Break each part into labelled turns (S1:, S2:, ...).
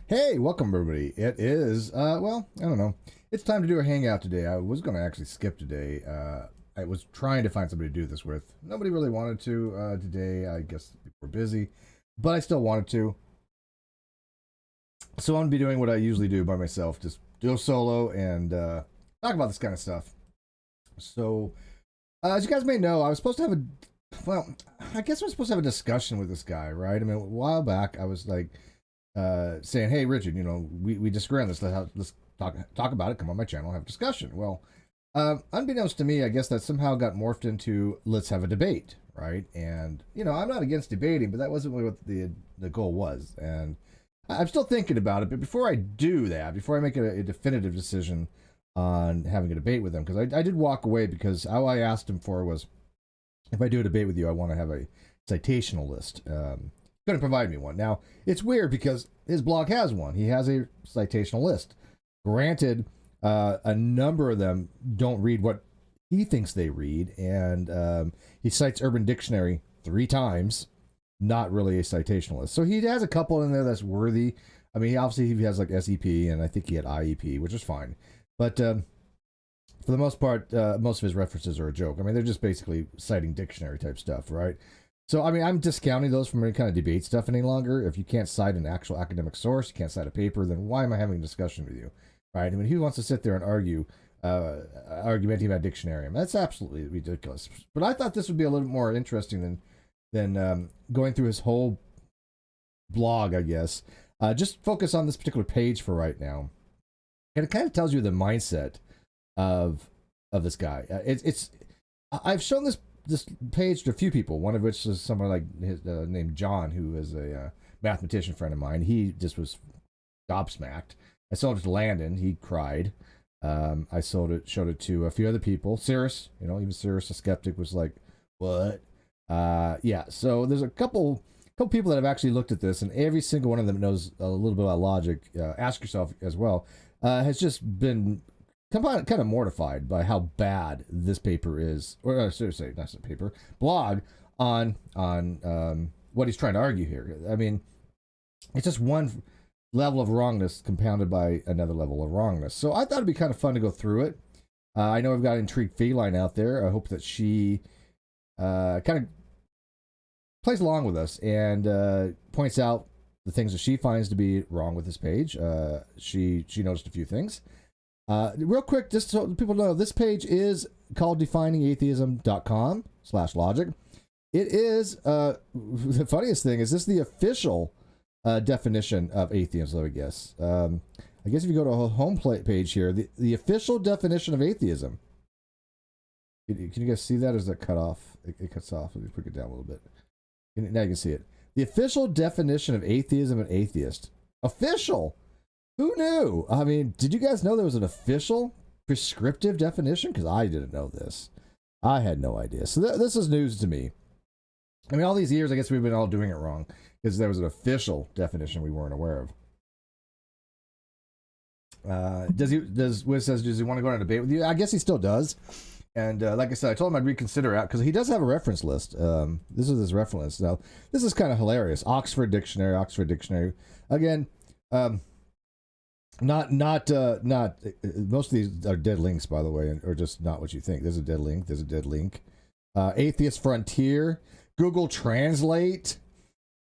S1: Hey, welcome everybody. It is, well, I don't know. It's time to do a hangout today. I was going to actually skip today. I was trying to find somebody to do this with. Nobody really wanted to today. I guess people were busy, but I still wanted to. So I'm going to be doing what I usually do by myself, just do a solo and talk about this kind of stuff. So, as you guys may know, I was supposed to have well, I guess I was supposed to have a discussion with this guy, right? I mean, a while back, I was like, saying, "Hey, Richard, we disagree on this. Let's talk about it. Come on my channel, have a discussion." Well, unbeknownst to me, I guess that somehow got morphed into let's have a debate, right? And I'm not against debating, but that wasn't really what the goal was. And I'm still thinking about it. But before I do that, before I make a definitive decision on having a debate with him, because I did walk away because all I asked him for was, if I do a debate with you, I want to have a citational list. Going to provide me one. Now, it's weird because his blog has one. He has a citational list. Granted, a number of them don't read what he thinks they read, and he cites Urban Dictionary 3 times, not really a citational list. So he has a couple in there that's worthy. I mean, obviously he has like SEP, and I think he had IEP, which is fine. But for the most part, most of his references are a joke. I mean, they're just basically citing dictionary type stuff, right? So, I mean, I'm discounting those from any kind of debate stuff any longer. If you can't cite an actual academic source, you can't cite a paper, then why am I having a discussion with you, right? I mean, who wants to sit there and argue, argumenting about dictionarium? That's absolutely ridiculous. But I thought this would be a little more interesting than going through his whole blog, I guess. Just focus on this particular page for right now. And it kind of tells you the mindset of this guy. I've shown this page to a few people. One of which is someone like his named John, who is a mathematician friend of mine. He just was gobsmacked. I sold it to Landon. He cried. I showed it to a few other people. Cyrus, even Cyrus, a skeptic, was like, "What?" Yeah. So there's a couple people that have actually looked at this, and every single one of them knows a little bit about logic. Ask yourself as well. Has just been kind of mortified by how bad this paper is, or seriously, not a paper, blog on what he's trying to argue here. I mean, it's just one level of wrongness compounded by another level of wrongness. So I thought it'd be kind of fun to go through it. I know I've got Intrigued Feline out there. I hope that she kind of plays along with us and points out the things that she finds to be wrong with this page. She noticed a few things. Real quick, just so people know, this page is called definingatheism.com/logic. It is, the funniest thing is this the official definition of atheism, I guess. I guess if you go to a home page here, the official definition of atheism. Can you guys see that, or is that cut off? It cuts off. Let me put it down a little bit. Now you can see it. The official definition of atheism and atheist. Official! Who knew? I mean, did you guys know there was an official prescriptive definition? Because I didn't know this. I had no idea. So this is news to me. I mean, all these years, I guess we've been all doing it wrong because there was an official definition we weren't aware of. Does Wiz says, does he want to go on a debate with you? I guess he still does. And like I said, I told him I'd reconsider it because he does have a reference list. This is his reference list. Now, this is kind of hilarious. Oxford Dictionary. Again, not most of these are dead links, by the way, or just not what you think. There's a dead link. Atheist Frontier, Google Translate,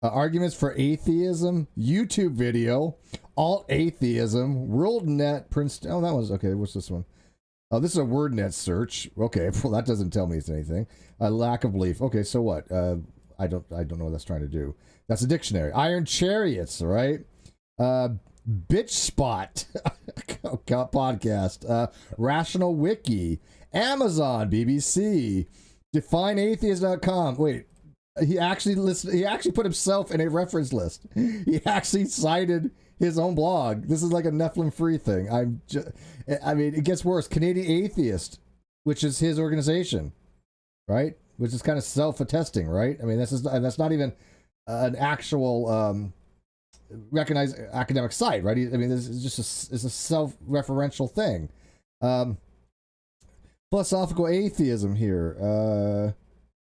S1: Arguments for Atheism, YouTube video, Alt Atheism, WorldNet, Princeton. Oh, that one's okay. What's this one? Oh, this is a WordNet search. Okay, well that doesn't tell me it's anything. Lack of belief. Okay, so what? I don't know what that's trying to do. That's a dictionary. Iron Chariots, right? Bitch Spot podcast, Rational Wiki, Amazon, BBC, DefineAtheist.com. Wait, he actually put himself in a reference list. He actually cited his own blog. This is like a Nephilim free thing. I mean, it gets worse. Canadian Atheist, which is his organization, right? Which is kind of self-attesting, right? I mean, that's not even an actual recognized academic site, right? I mean, this is just it's a self-referential thing. Philosophical atheism here.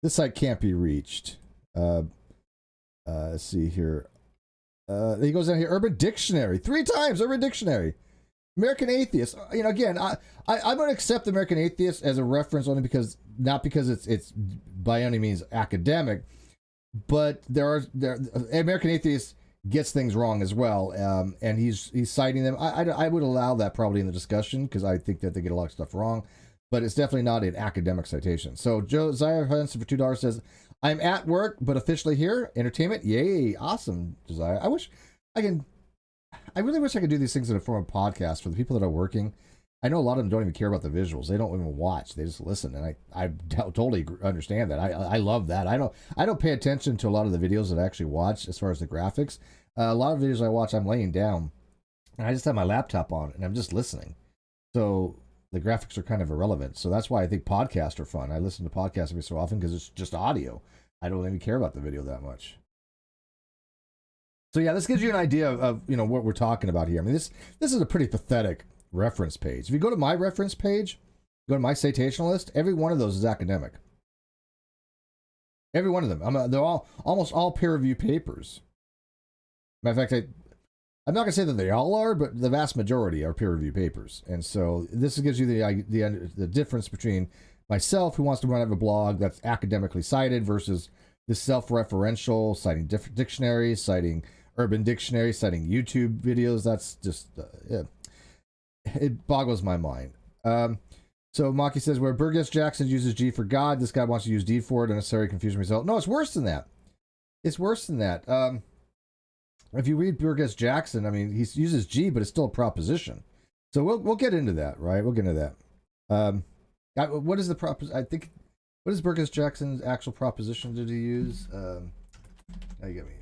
S1: This site can't be reached. Let's see here. He goes down here, Urban Dictionary. 3 times, Urban Dictionary. American Atheist. You know, again, I'm going to accept American Atheist as a reference only because, not because it's by any means academic, but American Atheist gets things wrong as well, and he's citing them. I would allow that probably in the discussion because I think that they get a lot of stuff wrong, but it's definitely not an academic citation. So Josiah Hudson for $2 says, I'm at work, but officially here. Entertainment. Yay. Awesome, Josiah. I really wish I could do these things in a form of podcast for the people that are working. I know a lot of them don't even care about the visuals. They don't even watch. They just listen. And I totally understand that. I love that. I don't pay attention to a lot of the videos that I actually watch as far as the graphics. A lot of videos I watch, I'm laying down and I just have my laptop on and I'm just listening. So the graphics are kind of irrelevant. So that's why I think podcasts are fun. I listen to podcasts every so often because it's just audio. I don't even care about the video that much. So yeah, this gives you an idea of what we're talking about here. I mean, this is a pretty pathetic reference page. If you go to my reference page, go to my citation list, every one of those is academic. Every one of them. They're almost all peer-reviewed papers. Matter of fact, I'm not going to say that they all are, but the vast majority are peer-reviewed papers. And so this gives you the difference between myself, who wants to run a blog that's academically cited, versus the self-referential, citing different dictionaries, citing Urban Dictionary, citing YouTube videos. That's just, it boggles my mind. So Maki says, where Burgess Jackson uses G for God, this guy wants to use D for it, unnecessary confusion result. No, it's worse than that. It's worse than that. If you read Burgess Jackson, I mean, he uses G, but it's still a proposition. So we'll get into that, right? We'll get into that. What is the proposition? I think, what is Burgess Jackson's actual proposition did he use? Now you get me.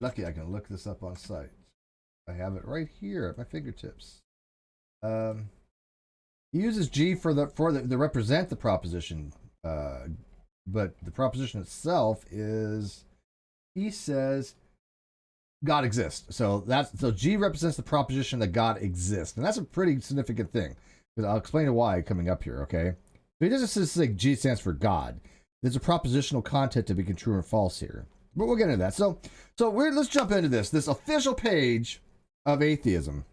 S1: Lucky I can look this up on site. I have it right here at my fingertips. He uses G for the represent the proposition, but the proposition itself is, he says, God exists. So G represents the proposition that God exists, and that's a pretty significant thing. Because I'll explain why coming up here. Okay, so he doesn't just say G stands for God. There's a propositional content to be true or false here. But we'll get into that. So let's jump into this official page of atheism,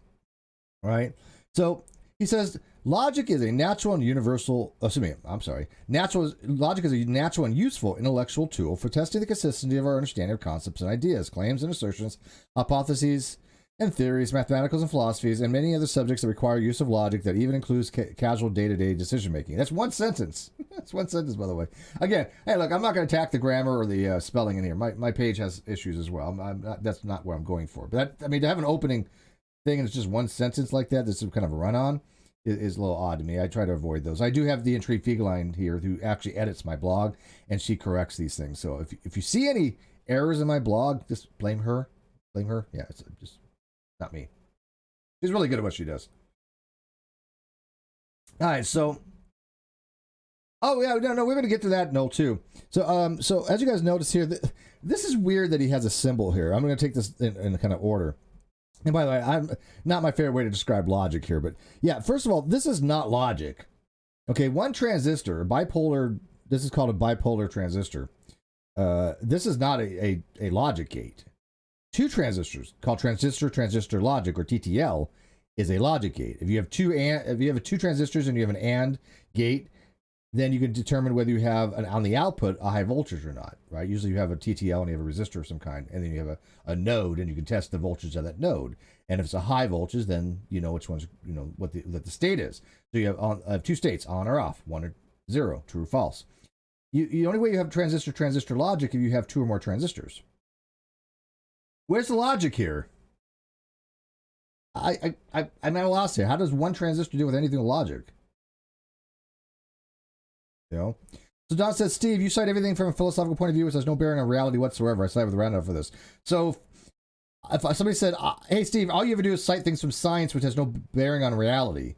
S1: right? So he says logic is a natural and universal. Logic is a natural and useful intellectual tool for testing the consistency of our understanding of concepts and ideas, claims and assertions, hypotheses and theories, mathematicals and philosophies, and many other subjects that require use of logic that even includes casual day-to-day decision-making. That's one sentence. That's one sentence, by the way. Again, hey, look, I'm not going to attack the grammar or the spelling in here. My page has issues as well. That's not what I'm going for. But to have an opening thing and it's just one sentence like that, that's some kind of a run-on, is a little odd to me. I try to avoid those. I do have the Intrigue Feline here who actually edits my blog, and she corrects these things. So if you see any errors in my blog, just blame her. Blame her. Yeah, it's just not me. She's really good at what she does. All right, so we're going to get to that note too. So as you guys notice here, this is weird that he has a symbol here. I'm going to take this in kind of order. And by the way, I'm not my favorite way to describe logic here, but yeah, first of all, this is not logic. Okay, one transistor, bipolar, this is called a bipolar transistor. This is not a logic gate. Two transistors, called transistor logic, or TTL, is a logic gate. If you have two transistors and you have an AND gate, then you can determine whether you have on the output a high voltage or not, right? Usually you have a TTL and you have a resistor of some kind, and then you have a node, and you can test the voltage of that node. And if it's a high voltage, then you know which one's, what the state is. So you have two states, on or off, 1 or 0, true or false. The only way you have transistor logic if you have two or more transistors. Where's the logic here? I'm at a loss here. How does one transistor deal with anything with logic? So Don says, Steve, you cite everything from a philosophical point of view, which has no bearing on reality whatsoever. I side with Randolph for this. So if somebody said, hey, Steve, all you ever do is cite things from science, which has no bearing on reality.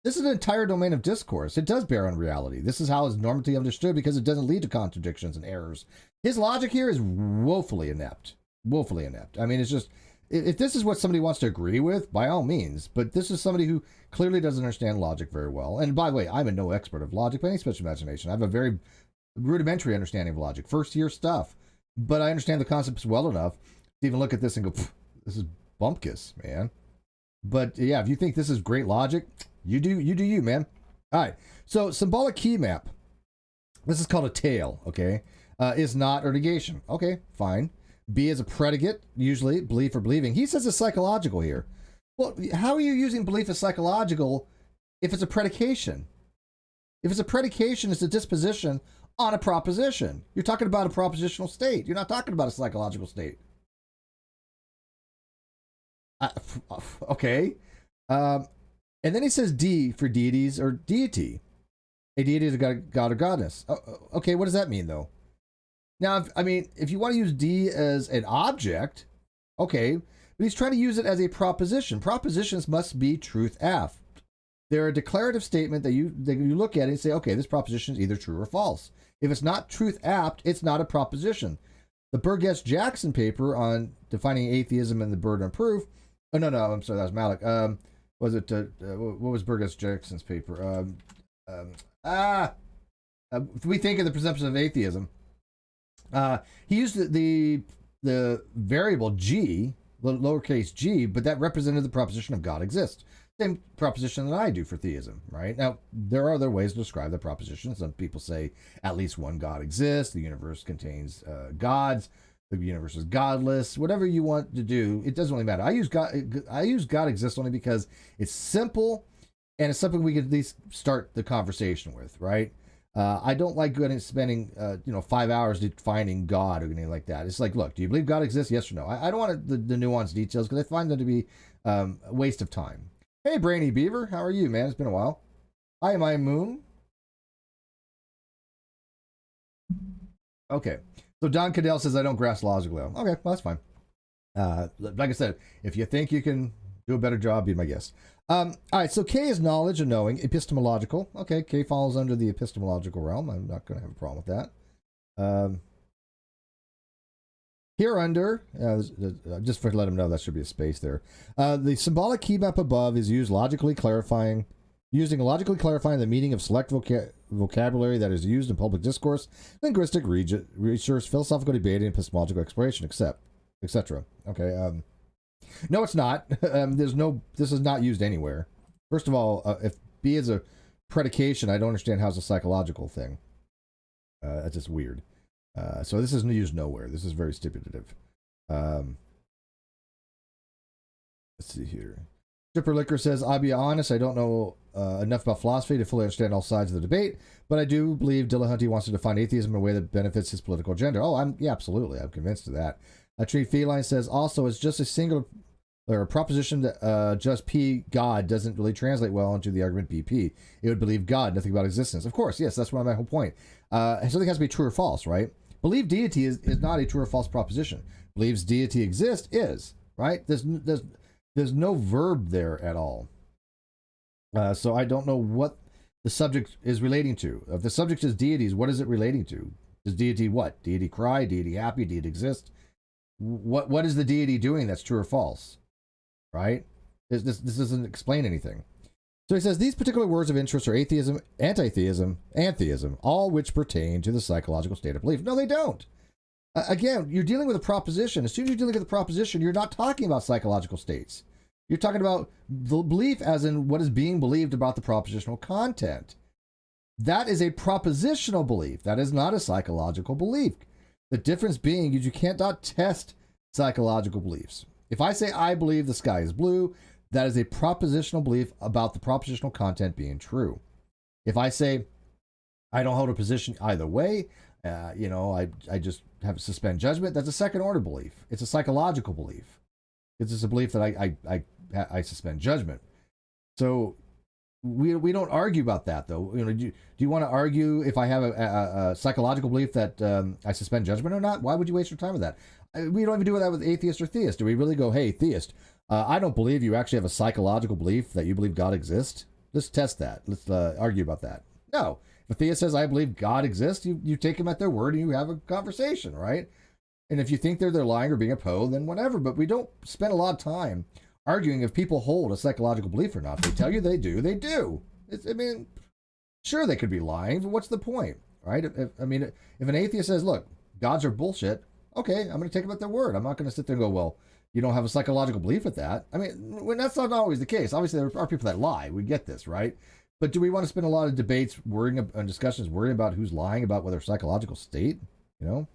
S1: This is an entire domain of discourse. It does bear on reality. This is how it's normally understood because it doesn't lead to contradictions and errors. His logic here is woefully inept. Woefully inept. I mean, it's just, if this is what somebody wants to agree with, by all means, but this is somebody who clearly doesn't understand logic very well. And by the way, I'm no expert of logic by any stretch of imagination. I have a very rudimentary understanding of logic, first year stuff, but I understand the concepts well enough even look at this and go, this is bumpkiss, man. But yeah, if you think this is great logic, you do you, man. All right. So symbolic key map. This is called a tail, okay? Is not or negation. Okay, fine. B is a predicate, usually belief or believing. He says it's psychological here. Well, how are you using belief as psychological if it's a predication? If it's a predication, it's a disposition on a proposition. You're talking about a propositional state. You're not talking about a psychological state. Okay. And then he says D for deities or deity. A deity is a god or goddess. Okay, what does that mean, though? Now, if you want to use D as an object, okay, but he's trying to use it as a proposition. Propositions must be truth aft. They're a declarative statement that you look at it and say, okay, this proposition is either true or false. If it's not truth apt, it's not a proposition. The Burgess-Jackson paper on defining atheism and the burden of proof. Oh, no, I'm sorry, that was Malik. What was Burgess-Jackson's paper? We think of the presumption of atheism. He used the variable G, lowercase g, but that represented the proposition of God exists. Same proposition that I do for theism, right? Now, there are other ways to describe the proposition. Some people say at least one God exists, the universe contains gods, the universe is godless, whatever you want to do, it doesn't really matter. I use God exists only because it's simple and it's something we can at least start the conversation with, right? I don't like going and spending 5 hours defining God or anything like that. It's like, look, do you believe God exists? Yes or no? I don't want the nuanced details because I find them to be a waste of time. Hey, Brainy Beaver, how are you, man? It's been a while. Hi, my moon. Okay, so Don Cadell says I don't grasp logically. Okay, well, that's fine. Like I said, if you think you can do a better job, be my guest. All right, so K is knowledge and knowing, epistemological. Okay, K falls under the epistemological realm. I'm not going to have a problem with that. Here under, just for to let them know that should be a space there. The symbolic key map above is using logically clarifying the meaning of select vocabulary that is used in public discourse, linguistic research, philosophical debate, and epistemological exploration, etc. Okay. No, it's not. This is not used anywhere. First of all, if B is a predication, I don't understand how it's a psychological thing. That's just weird. So this isn't used nowhere. This is very stipulative. Let's see here. Stripper Liquor says, I'll be honest, I don't know enough about philosophy to fully understand all sides of the debate, but I do believe Dillahunty wants to define atheism in a way that benefits his political agenda. Oh, absolutely. I'm convinced of that. Tree Feline says, also, it's just a singular or a proposition that just P, God, doesn't really translate well into the argument BP. It would believe God, nothing about existence. Of course, yes, that's my whole point. Something has to be true or false, right? Believe deity is not a true or false proposition. Believes deity exists is, right? There's no verb there at all. So I don't know what the subject is relating to. If the subject is deities, what is it relating to? Is deity what? Deity cry? Deity happy? Deity exist? What is the deity doing that's true or false? Right? This doesn't explain anything. So he says, these particular words of interest are atheism, anti-theism, and theism, all which pertain to the psychological state of belief. No, they don't. Again, you're dealing with a proposition. As soon as you're dealing with a proposition, you're not talking about psychological states. You're talking about the belief as in what is being believed about the propositional content. That is a propositional belief. That is not a psychological belief. The difference being is you can't test psychological beliefs. If I say I believe the sky is blue, that is a propositional belief about the propositional content being true. If I say I don't hold a position either way, I just have to suspend judgment, that's a second order belief. It's a psychological belief. It's just a belief that I suspend judgment. So we don't argue about that, though. Do you want to argue if I have a psychological belief that I suspend judgment or not? Why would you waste your time with that? We don't even do that with atheist or theist. Do we really go, hey, theist, I don't believe you actually have a psychological belief that you believe God exists? Let's test that. Let's argue about that. No. If a theist says, I believe God exists, you take him at their word and you have a conversation, right? And if you think they're lying or being a po, then whatever. But we don't spend a lot of time arguing if people hold a psychological belief or not. They tell you they do, they do. Sure, they could be lying, but what's the point, right? If an atheist says, look, gods are bullshit, Okay, I'm going to take them at their word. I'm not going to sit there and go, well, you don't have a psychological belief with that. I mean, when that's not always the case. Obviously, there are people that lie. We get this, right? But do we want to spend a lot of debates and discussions worrying about who's lying about whether psychological state, you know?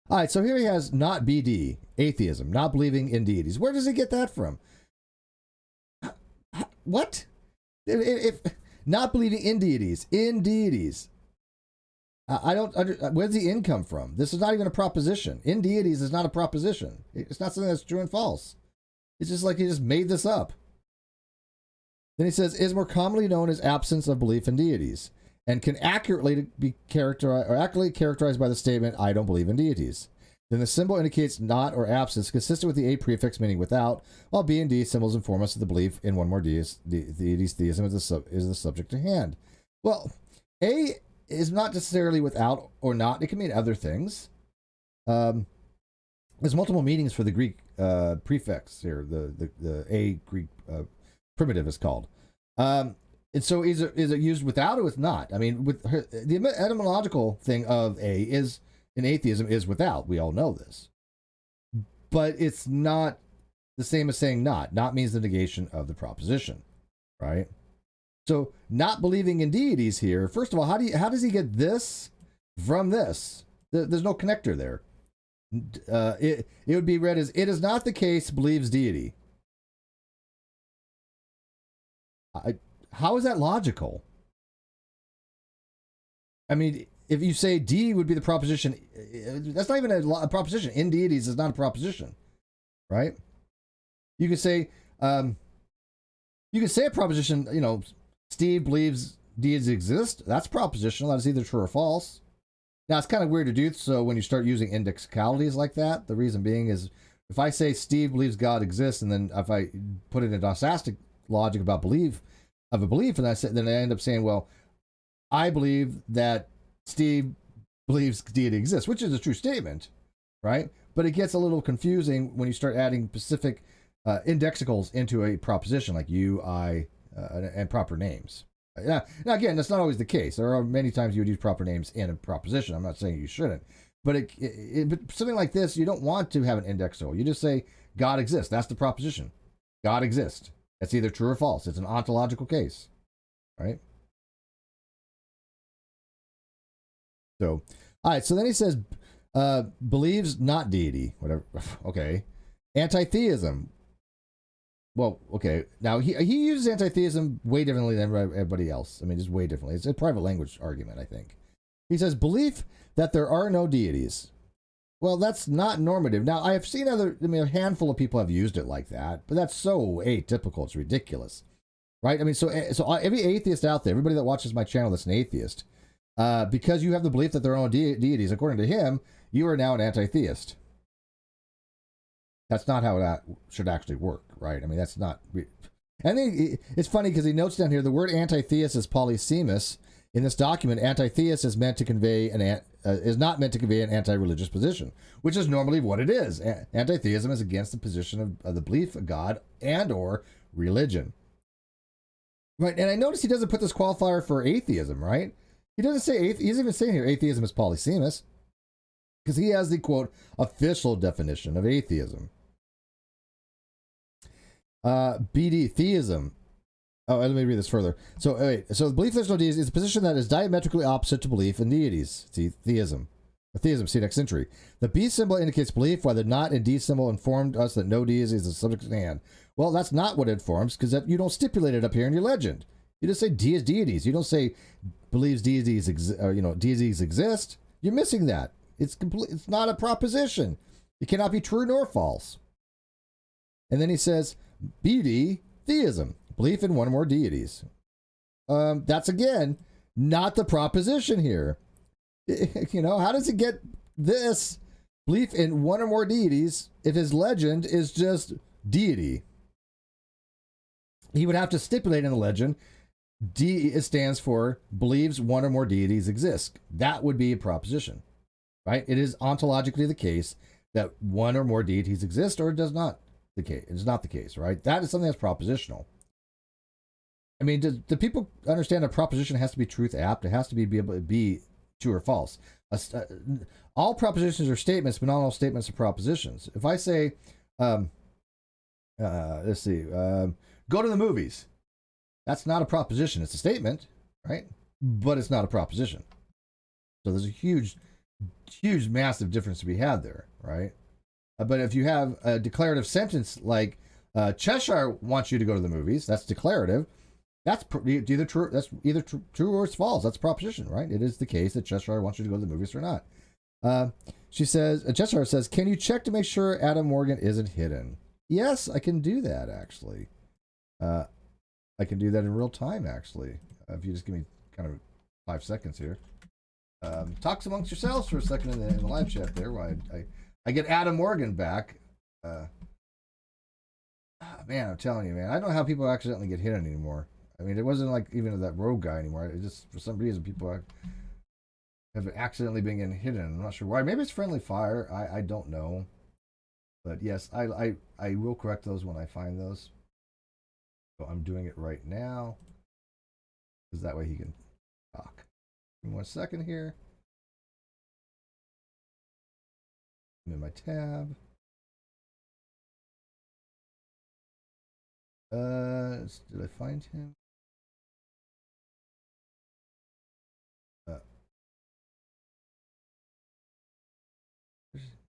S1: All right, so here he has not BD, atheism, not believing in deities. Where does he get that from? What? If not believing in deities, I don't. Where's the in come from? This is not even a proposition. In deities is not a proposition. It's not something that's true and false. It's just like he just made this up. Then he says, is more commonly known as absence of belief in deities, and can accurately be characterized by the statement, I don't believe in deities. Then the symbol indicates not or absence, consistent with the A prefix meaning without, while B and D symbols inform us of the belief in one more deities. Theism is the subject at hand. Well, A is not necessarily without or not. It can mean other things. There's multiple meanings for the Greek prefix here. The A Greek primitive is called. And so is it used without or with not? I mean, with the etymological thing of A is in atheism is without. We all know this. But it's not the same as saying not. Not means the negation of the proposition, right? So not believing in deities here, first of all, how does he get this from this? There's no connector there. It would be read as, it is not the case, believes deity. How is that logical? I mean, if you say D would be the proposition, that's not even a proposition. In deities is not a proposition, right? You could say a proposition, you know, Steve believes deities exist. That's propositional. That's either true or false. Now, it's kind of weird to do so when you start using indexicalities like that. The reason being is if I say Steve believes God exists, and then if I put it in gnostic logic about belief, and then I end up saying, well, I believe that Steve believes deity exists, which is a true statement, right? But it gets a little confusing when you start adding specific indexicals into a proposition like you, I, and proper names. Now, again, that's not always the case. There are many times you would use proper names in a proposition. I'm not saying you shouldn't. But but something like this, you don't want to have an indexal. You just say, God exists. That's the proposition. God exists. That's either true or false. It's an ontological case, right? So, all right. So then he says, believes not deity, whatever. Okay. Anti-theism. Well, okay. Now, he uses anti-theism way differently than everybody else. I mean, just way differently. It's a private language argument, I think. He says, belief that there are no deities. Well, that's not normative. Now, I have seen a handful of people have used it like that, but that's so atypical. It's ridiculous, right? I mean, so every atheist out there, everybody that watches my channel that's an atheist, because you have the belief that there are no deities, according to him, you are now an anti-theist. That's not how it should actually work, right? I mean, that's not... And then it's funny because he notes down here, the word anti-theist is polysemous. In this document, anti-theist is meant to convey is not meant to convey an anti-religious position, which is normally what it is. Anti-theism is against the position of the belief of God and or religion. Right, and I notice he doesn't put this qualifier for atheism, right? He doesn't say, he's even saying here, atheism is polysemous, because he has the, quote, official definition of atheism. BD, theism. Oh, let me read this further. So, the belief there's no deities is a position that is diametrically opposite to belief in deities. See, theism. Theism, see next century. The B symbol indicates belief, while the not and D symbol informed us that no deity is the subject at hand. Well, that's not what it informs, because you don't stipulate it up here in your legend. You just say D is deities. You don't say believes deities deities exist. You're missing that. It's complete. It's not a proposition. It cannot be true nor false. And then he says, BD, theism, belief in one or more deities. That's again not the proposition here. You know, how does he get this belief in one or more deities if his legend is just deity? He would have to stipulate in the legend, D stands for believes one or more deities exist. That would be a proposition, right? It is ontologically the case that one or more deities exist, or it does not the case. It's not the case, right? That is something that's propositional. I mean, do people understand a proposition has to be truth apt? It has to be able to be true or false. All propositions are statements, but not all statements are propositions. If I say, let's see, go to the movies, that's not a proposition. It's a statement, right? But it's not a proposition. So there's a huge, massive difference to be had there, right? But if you have a declarative sentence like Cheshire wants you to go to the movies, that's declarative. That's either true. That's either true or it's false. That's a proposition, right? It is the case that Cheshire wants you to go to the movies or not. She says, Cheshire says, "Can you check to make sure Adam Morgan isn't hidden?" Yes, I can do that actually. I can do that in real time actually. If you just give me kind of 5 seconds here. Talks amongst yourselves for a second in the live chat there. While I get Adam Morgan back. Man, I'm telling you, man, I don't know how people accidentally get hidden anymore. I mean, it wasn't like even that rogue guy anymore. It just, for some reason, people have accidentally been getting hidden. I'm not sure why. Maybe it's friendly fire. I don't know. But yes, I will correct those when I find those. So I'm doing it right now. Because that way he can talk. Give me 1 second here. I'm in my tab. Did I find him?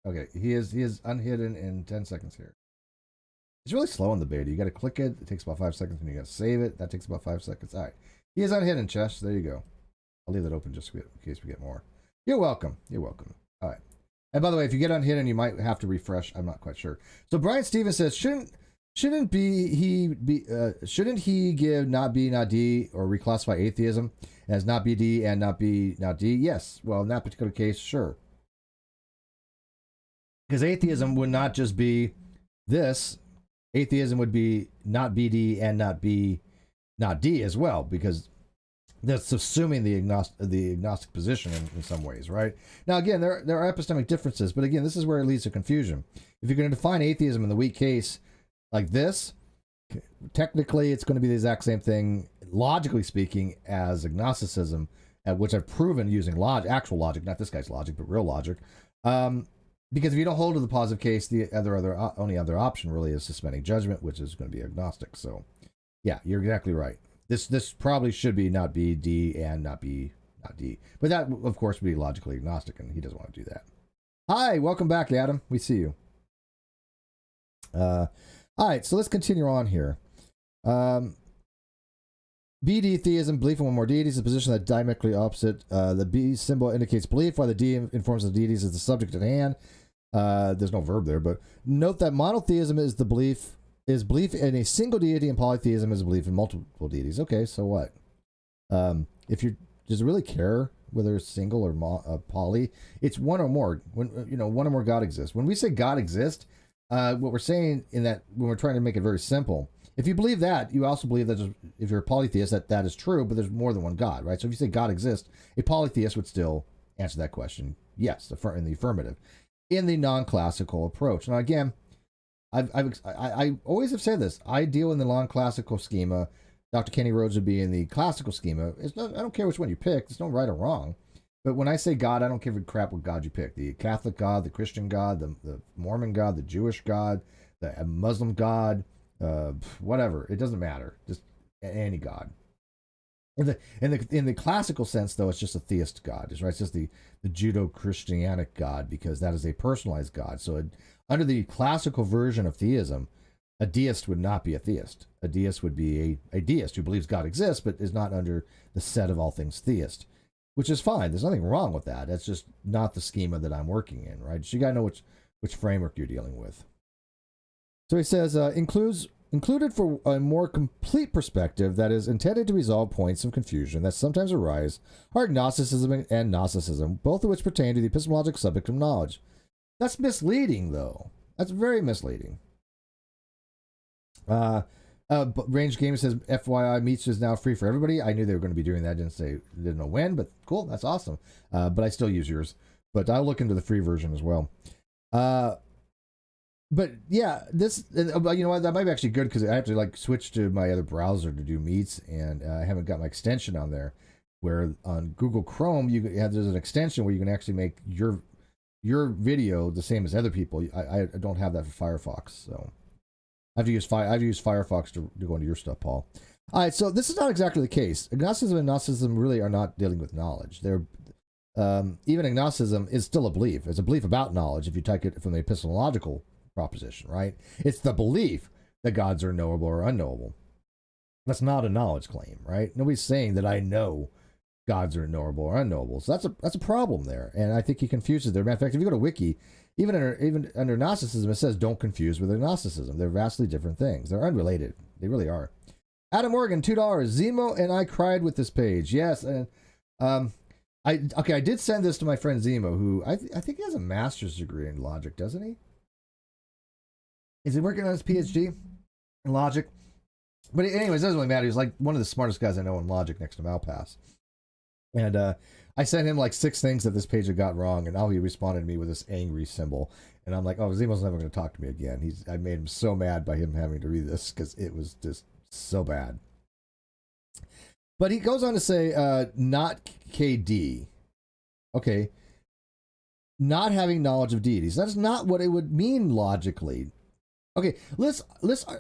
S1: Okay, he is unhidden in 10 seconds here. It's really slow in the beta. You got to click it. It takes about 5 seconds, and you got to save it. That takes about 5 seconds. All right, he is unhidden, Chesh. There you go. I'll leave that open just in case we get more. You're welcome. You're welcome. All right. And by the way, if you get unhidden, you might have to refresh. I'm not quite sure. So Brian Stevens says, shouldn't he give not B, not D, or reclassify atheism as not B, D, and not B, not D? Yes. Well, in that particular case, sure. Because atheism would not just be this. Atheism would be not BD and not B, not D as well, because that's assuming the agnostic position in some ways, right? Now, again, there are epistemic differences, but again, this is where it leads to confusion. If you're going to define atheism in the weak case like this, technically it's going to be the exact same thing, logically speaking, as agnosticism, which I've proven using actual logic, not this guy's logic, but real logic. Because if you don't hold to the positive case, the only other option really is suspending judgment, which is going to be agnostic. So, yeah, you're exactly right. This probably should be not B, D, and not B, not D. But that, of course, would be logically agnostic, and he doesn't want to do that. Hi, welcome back, Adam. We see you. All right, so let's continue on here. BD theism, belief in one more deities, is a position that diametrically opposite. The B symbol indicates belief, while the D informs the deities is the subject at hand. There's no verb there, but note that monotheism is belief in a single deity, and polytheism is a belief in multiple deities. Okay, so what? If you does it really care whether it's single or poly? It's one or more. When one or more God exists. When we say God exists, what we're saying in that, when we're trying to make it very simple, if you believe that, you also believe that if you're a polytheist, that is true, but there's more than one God, right? So if you say God exists, a polytheist would still answer that question. Yes, in the affirmative. In the non-classical approach. Now, again, I always have said this. I deal in the non-classical schema. Dr. Kenny Rhodes would be in the classical schema. I don't care which one you pick. There's no right or wrong. But when I say God, I don't give a crap what God you pick. The Catholic God, the Christian God, the Mormon God, the Jewish God, the Muslim God, whatever. It doesn't matter. Just any God. In the classical sense, though, it's just a theist God. Right? It's just the Judeo-Christianic God, because that is a personalized God. So under the classical version of theism, a deist would not be a theist. A deist would be a deist who believes God exists, but is not under the set of all things theist, which is fine. There's nothing wrong with that. That's just not the schema that I'm working in, right? So you got to know which framework you're dealing with. So he says, included for a more complete perspective that is intended to resolve points of confusion that sometimes arise are agnosticism and gnosticism, both of which pertain to the epistemological subject of knowledge. That's misleading, though. That's very misleading. Range Gamer says, FYI, Meets is now free for everybody. I knew they were going to be doing that. Didn't know when, but cool. That's awesome. But I still use yours. But I'll look into the free version as well. But yeah, you know what? That might be actually good, because I have to switch to my other browser to do Meets, and I haven't got my extension on there. where on Google Chrome there's an extension where you can actually make your video the same as other people. I don't have that for Firefox, so I've used Firefox to go into your stuff, Paul. All right, so this is not exactly the case. Agnosticism and Gnosticism really are not dealing with knowledge. They're even agnosticism is still a belief. It's a belief about knowledge if you take it from the epistemological proposition, right? It's the belief that gods are knowable or unknowable. That's not a knowledge claim, right? Nobody's saying that I know gods are knowable or unknowable. So that's a problem there, and I think he confuses there. Matter of fact, if you go to Wiki, even under Gnosticism, it says don't confuse with agnosticism. They're vastly different things. They're unrelated. They really are. Adam Morgan, $2. Zemo and I cried with this page. Yes, and I did send this to my friend Zemo, who I think he has a master's degree in logic, doesn't he? Is he working on his PhD in logic? But anyways, it doesn't really matter. He's like one of the smartest guys I know in logic next to Malpass. And I sent him like 6 things that this page had got wrong, and now he responded to me with this angry symbol. And I'm like, oh, Zemo's never going to talk to me again. I made him so mad by him having to read this because it was just so bad. But he goes on to say, not KD. Okay. Not having knowledge of deities. That's not what it would mean logically. Okay, let's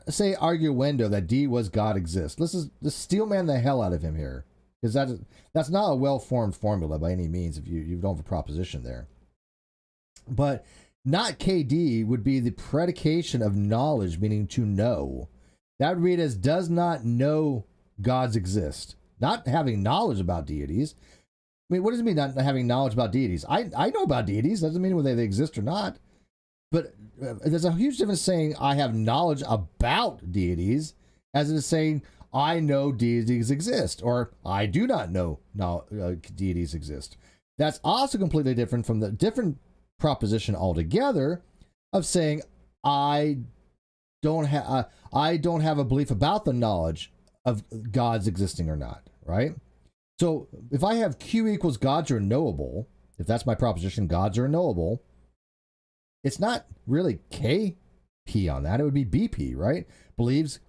S1: say arguendo that D was God exists. Let's steelman the hell out of him here. Because that's not a well-formed formula by any means if you don't have a proposition there. But not KD would be the predication of knowledge, meaning to know. That would read as does not know gods exist. Not having knowledge about deities. I mean, what does it mean not having knowledge about deities? I know about deities. Doesn't mean whether they exist or not. But there's a huge difference saying I have knowledge about deities as it is saying I know deities exist or I do not know deities exist. That's also completely different from the different proposition altogether of saying I don't have a belief about the knowledge of gods existing or not, right? So if I have Q equals gods are knowable, if that's my proposition, gods are knowable, it's not really KP on that. It would be BP, right? Believes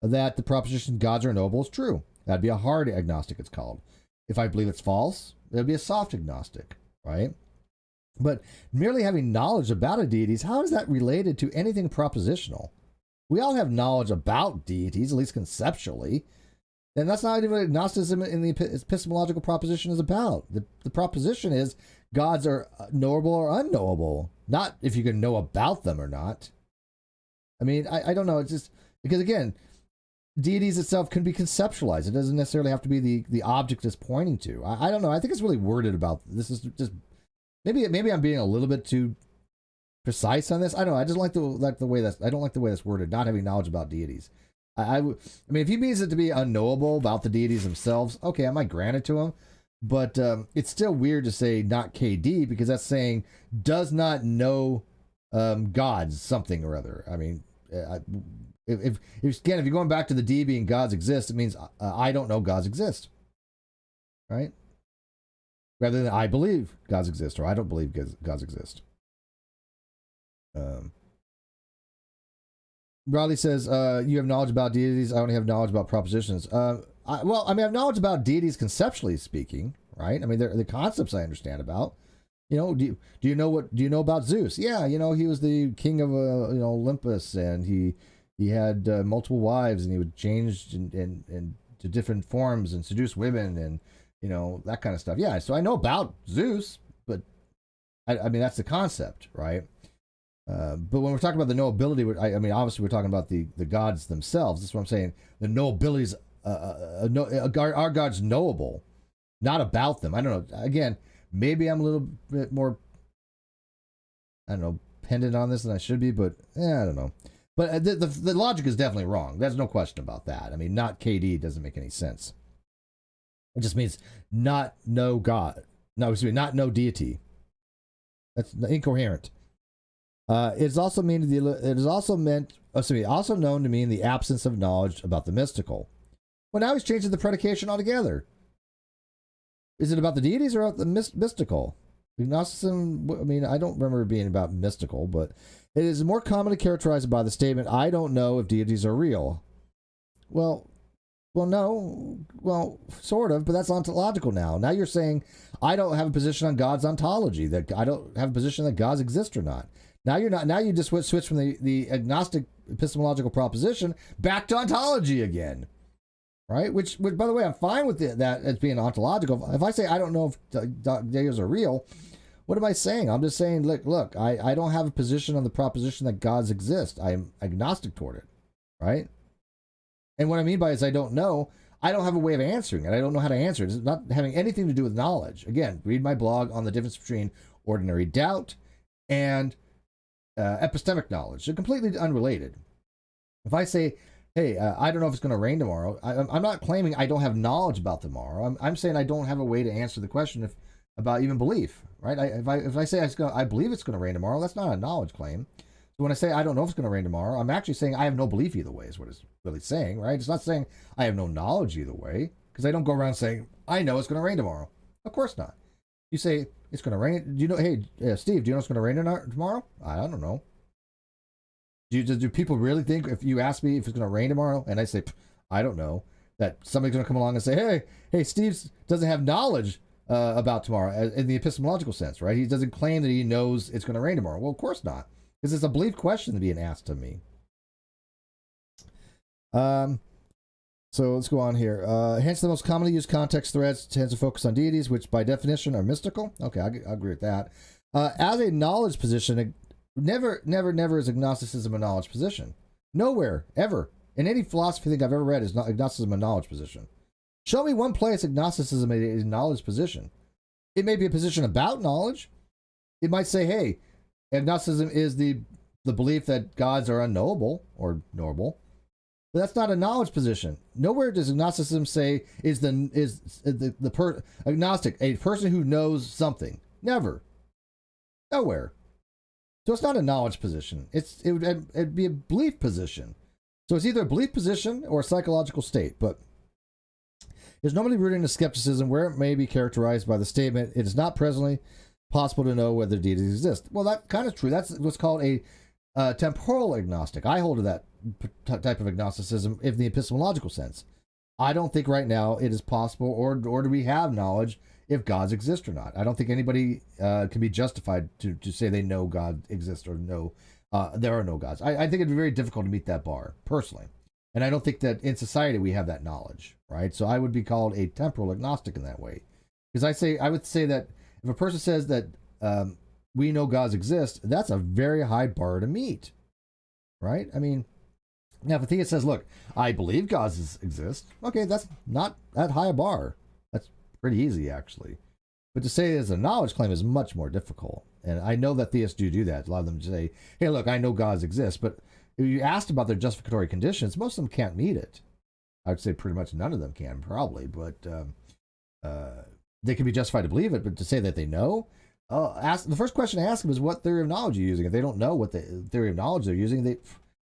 S1: that the proposition gods are knowable is true. That'd be a hard agnostic, it's called. If I believe it's false, it would be a soft agnostic, right? But merely having knowledge about a deity, how is that related to anything propositional? We all have knowledge about deities, at least conceptually. And that's not even what agnosticism in the epistemological proposition is about. The proposition is gods are knowable or unknowable, not if you can know about them or not. I mean, I don't know. It's just because, again, deities itself can be conceptualized. It doesn't necessarily have to be the object it's pointing to. I don't know. I think it's really worded about this. Is just maybe I'm being a little bit too precise on this. I don't know. I just like the way I don't like the way that's worded. Not having knowledge about deities. I mean, if he means it to be unknowable about the deities themselves, okay, I might grant it to him. But it's still weird to say not KD because that's saying does not know gods something or other. I mean, if you're going back to the D being gods exist, it means I don't know gods exist, right? Rather than I believe gods exist or I don't believe gods exist. Bradley says, you have knowledge about deities. I only have knowledge about propositions. I have knowledge about deities conceptually speaking, right? I mean, they're the concepts I understand about. You know, do you know about Zeus? Yeah, you know, he was the king of Olympus, and he had multiple wives, and he would change and to different forms and seduce women, and you know that kind of stuff. Yeah, so I know about Zeus, but I mean that's the concept, right? But when we're talking about the knowability, I mean, obviously we're talking about the gods themselves. That's what I'm saying. The knowabilities, are gods knowable, not about them. I don't know. Again, maybe I'm a little bit more, I don't know, pendant on this than I should be, but I don't know. But the logic is definitely wrong. There's no question about that. I mean, not KD doesn't make any sense. It just means not know God. No, excuse me, not know deity. That's incoherent. It is also known to mean the absence of knowledge about the mystical. Well, now he's changing the predication altogether. Is it about the deities or about the mystical? Gnosticism, I mean, I don't remember it being about mystical, but it is more commonly characterized by the statement, I don't know if deities are real. Well, Well, no. Well, sort of, but that's ontological now. Now you're saying I don't have a position on God's ontology, that I don't have a position that gods exist or not. Now you're not. Now you just switch from the agnostic epistemological proposition back to ontology again, right? Which by the way, I'm fine with that as being ontological. If I say I don't know if deities are real, what am I saying? I'm just saying, look, I don't have a position on the proposition that gods exist. I am agnostic toward it, right? And what I mean by is I don't know. I don't have a way of answering it. I don't know how to answer it. It's not having anything to do with knowledge. Again, read my blog on the difference between ordinary doubt and epistemic knowledge. They're completely unrelated. If I say, hey, I don't know if it's going to rain tomorrow, I'm not claiming I don't have knowledge about tomorrow. I'm saying I don't have a way to answer the question about even belief, right? If I say I believe it's going to rain tomorrow, that's not a knowledge claim. So when I say I don't know if it's going to rain tomorrow, I'm actually saying I have no belief either way, is what it's really saying, right? It's not saying I have no knowledge either way, because I don't go around saying I know it's going to rain tomorrow. Of course not. You say it's going to rain. Do you know? Hey, Steve, do you know it's going to rain tomorrow? I don't know. Do people really think if you ask me if it's going to rain tomorrow, and I say I don't know, that somebody's going to come along and say, hey, Steve doesn't have knowledge about tomorrow in the epistemological sense, right? He doesn't claim that he knows it's going to rain tomorrow. Well, of course not. Because it's a belief question being asked of me. So let's go on here. Hence, the most commonly used context threads tends to focus on deities, which by definition are mystical. Okay, I agree with that. As a knowledge position, never is agnosticism a knowledge position. Nowhere, ever. In any philosophy thing I've ever read is not agnosticism a knowledge position. Show me one place agnosticism is a knowledge position. It may be a position about knowledge. It might say, hey, agnosticism is the belief that gods are unknowable or knowable, but that's not a knowledge position. Nowhere does agnosticism say agnostic a person who knows something. Never, nowhere. So it's not a knowledge position. It'd be a belief position. So it's either a belief position or a psychological state. But there's normally rooted in skepticism where it may be characterized by the statement, "It is not presently possible to know whether deities exist." Well, that's kind of true. That's what's called a temporal agnostic. I hold to that type of agnosticism in the epistemological sense. I don't think right now it is possible, or do we have knowledge if gods exist or not. I don't think anybody can be justified to say they know God exists or no, there are no gods. I think it'd be very difficult to meet that bar, personally. And I don't think that in society we have that knowledge, right? So I would be called a temporal agnostic in that way. Because I would say that if a person says that we know gods exist, that's a very high bar to meet, right? I mean, now if a theist says, look, I believe gods exist, okay, that's not that high a bar. That's pretty easy, actually. But to say it's a knowledge claim is much more difficult. And I know that theists do that. A lot of them say, hey, look, I know gods exist. But if you asked about their justificatory conditions, most of them can't meet it. I would say pretty much none of them can, probably. But they can be justified to believe it, but to say that they know, the first question to ask them is what theory of knowledge you're using. If they don't know what the theory of knowledge they're using,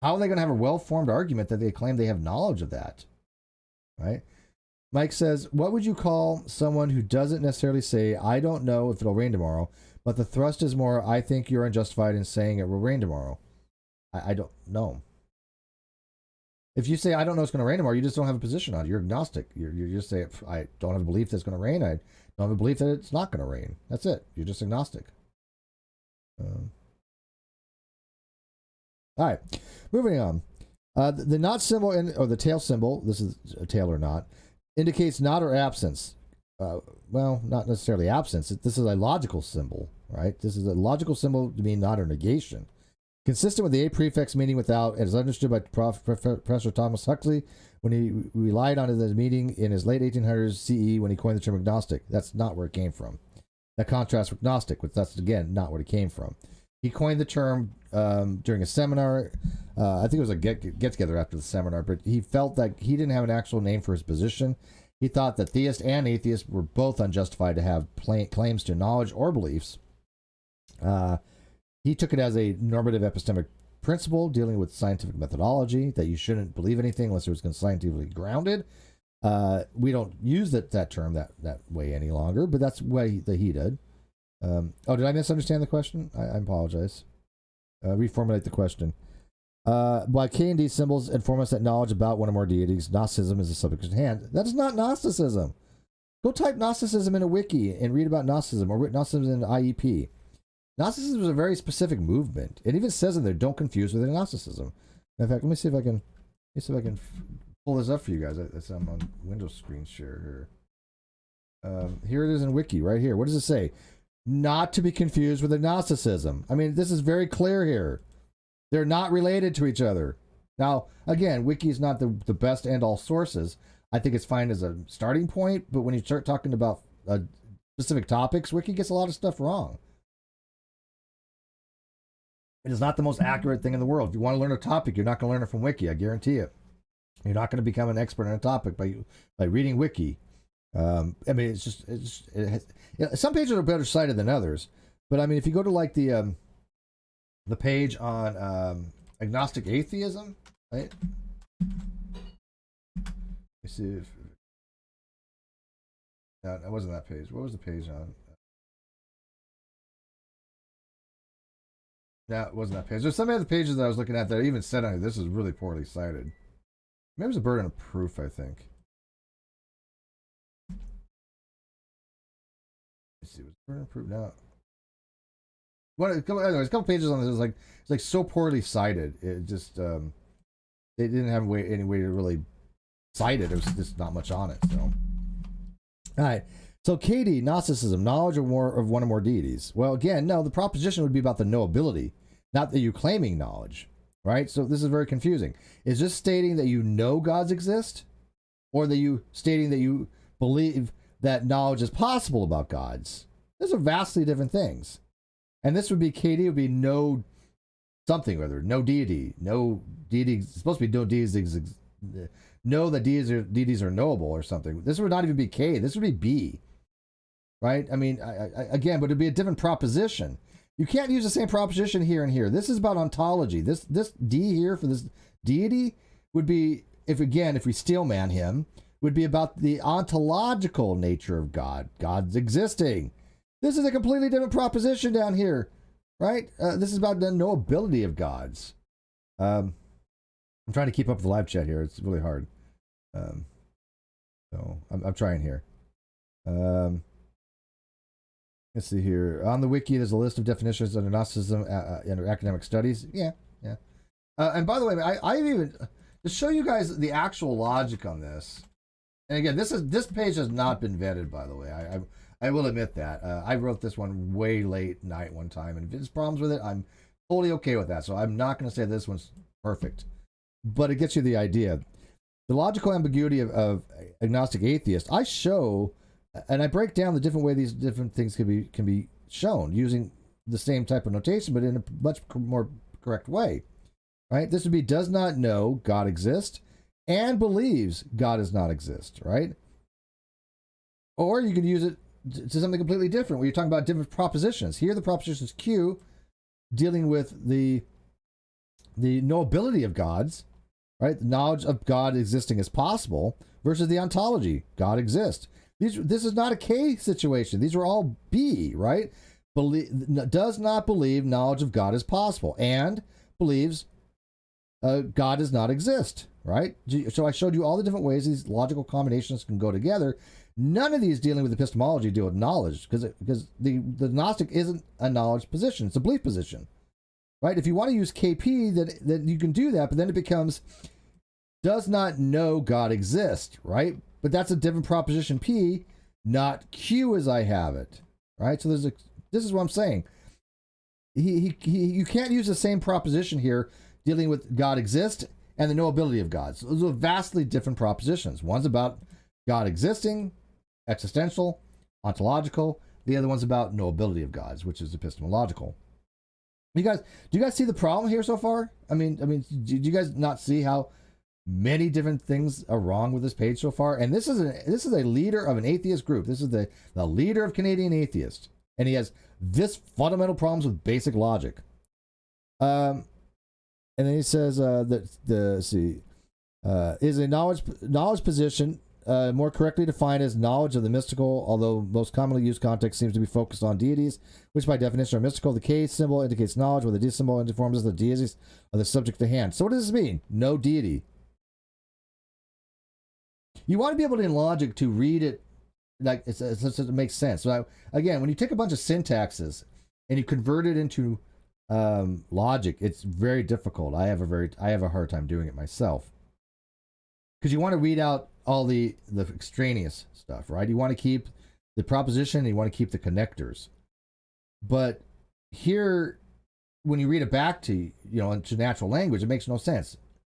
S1: how are they going to have a well-formed argument that they claim they have knowledge of that, right? Mike says, what would you call someone who doesn't necessarily say, I don't know if it'll rain tomorrow, but the thrust is more, I think you're unjustified in saying it will rain tomorrow? I don't know. If you say, I don't know it's going to rain tomorrow, you just don't have a position on it. You're agnostic. You just say, I don't have a belief that it's going to rain. I don't have a belief that it's not going to rain. That's it. You're just agnostic. All right. Moving on. The not symbol, or the tail symbol, this is a tail or not, indicates not or absence. Well, not necessarily absence. This is a logical symbol, right? This is a logical symbol to mean not or negation. Consistent with the a prefix meaning without, as understood by Professor Thomas Huxley when he relied on the meaning in his late 1800s CE when he coined the term agnostic. That's not where it came from. That contrasts with gnostic, which that's, again, not where it came from. He coined the term during a seminar. I think it was a get-together after the seminar, but he felt that he didn't have an actual name for his position. He thought that theists and atheists were both unjustified to have claims to knowledge or beliefs. He took it as a normative epistemic principle dealing with scientific methodology, that you shouldn't believe anything unless it was scientifically grounded. We don't use that term that way any longer, but that's the way that he did. Did I misunderstand the question? I apologize. Reformulate the question. By K and D symbols inform us that knowledge about one or more deities, Gnosticism is a subject at hand. That is not Gnosticism. Go type Gnosticism in a wiki and read about Gnosticism, or Gnosticism in the IEP. Gnosticism is a very specific movement. It even says in there, don't confuse with Gnosticism. In fact, let me see if I can pull this up for you guys. I'm on Windows screen share here. Here it is in wiki, right here. What does it say? Not to be confused with Gnosticism. I mean, this is very clear here. They're not related to each other. Now, again, wiki is not the best end-all sources. I think it's fine as a starting point, but when you start talking about specific topics, wiki gets a lot of stuff wrong. It is not the most accurate thing in the world. If you want to learn a topic, you're not going to learn it from wiki. I guarantee it. You're not going to become an expert on a topic by reading wiki. I mean, some pages are better cited than others, but I mean, if you go to like the page on agnostic atheism, right? Let's see if no, it wasn't that page. What was the page on? No, it wasn't that page. There's some other pages that I was looking at that I even said on it, this is really poorly cited. Maybe it was a burden of proof, I think. Let's see, was burden of proof now? Anyways, a couple pages on this is it's like so poorly cited. It just they didn't have any way to really cite it. There was just not much on it. So, all right. So, KD, Gnosticism, knowledge of one or more deities. Well, again, no. The proposition would be about the knowability, not that you claiming knowledge, right? So this is very confusing. Is this stating that you know gods exist, or that you stating that you believe that knowledge is possible about gods? Those are vastly different things. And this would be KD would be no something or other, no deity, it's supposed to be no deities, know that deities are knowable or something. This would not even be K. This would be B, right? I mean, again, but it'd be a different proposition. You can't use the same proposition here and here. This is about ontology. This D here for this deity would be, if we steel man him, would be about the ontological nature of God, God's existing. This is a completely different proposition down here, right? This is about the knowability of gods. I'm trying to keep up with the live chat here. It's really hard. So I'm trying here. Let's see here. On the wiki, there's a list of definitions under Gnosticism under academic studies. Yeah. And by the way, I even to show you guys the actual logic on this. And again, this page has not been vetted, by the way. I will admit that. I wrote this one way late night one time, and if there's problems with it, I'm totally okay with that. So I'm not going to say this one's perfect, but it gets you the idea. The logical ambiguity of agnostic atheist. I show, and I break down the different way these different things can be shown using the same type of notation, but in a much more correct way. Right? This would be does not know God exists and believes God does not exist. Right? Or you could use it to something completely different, where you're talking about different propositions. Here, the proposition is Q, dealing with the knowability of gods, right? The knowledge of God existing as possible, versus the ontology, God exists. This is not a K situation. These are all B, right? Does not believe knowledge of God is possible, and believes God does not exist, right? So I showed you all the different ways these logical combinations can go together. None of these dealing with epistemology deal with knowledge, because the Gnostic isn't a knowledge position. It's a belief position, right? If you want to use KP, then you can do that, but then it becomes does not know God exists, right? But that's a different proposition P, not Q as I have it, right? So this is what I'm saying. You can't use the same proposition here dealing with God exists and the knowability of God. So those are vastly different propositions. One's about God existing, existential, ontological. The other one's about knowability of gods, which is epistemological. Do you guys see the problem here so far? I mean, do you guys not see how many different things are wrong with this page so far? And this is a leader of an atheist group. This is the leader of Canadian Atheists, and he has this fundamental problems with basic logic. And then he says that is a knowledge position more correctly defined as knowledge of the mystical, although most commonly used context seems to be focused on deities, which by definition are mystical. The K symbol indicates knowledge, while the D symbol informs the deities are the subject at hand. So what does this mean? No deity. You want to be able to, in logic, to read it like it makes sense. So again, when you take a bunch of syntaxes and you convert it into logic, it's very difficult. I have a hard time doing it myself, because you want to read out all the extraneous stuff, right? You want to keep the proposition, and you want to keep the connectors. But here, when you read it back to into natural language, it makes no sense.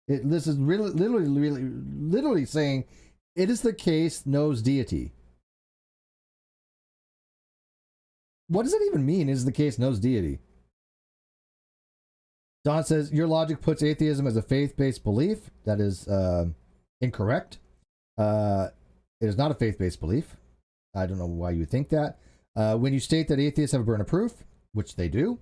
S1: This is really literally saying it is the case knows deity. What does it even mean? Is the case knows deity? Don says your logic puts atheism as a faith-based belief. That is incorrect. It is not a faith-based belief. I don't know why you think that. When you state that atheists have a burden of proof, which they do,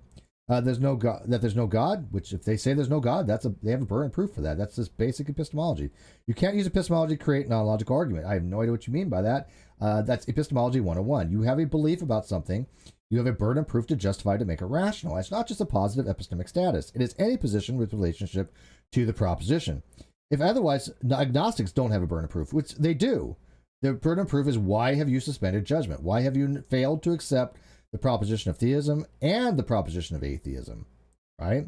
S1: there's no God, that there's no God, which if they say there's no God, they have a burden of proof for that. That's just basic epistemology. You can't use epistemology to create non-logical argument. I have no idea what you mean by that. That's epistemology 101. You have a belief about something. You have a burden of proof to justify to make it rational. It's not just a positive epistemic status. It is any position with relationship to the proposition. If otherwise, agnostics don't have a burden of proof, which they do. The burden of proof is why have you suspended judgment? Why have you failed to accept the proposition of theism and the proposition of atheism, right?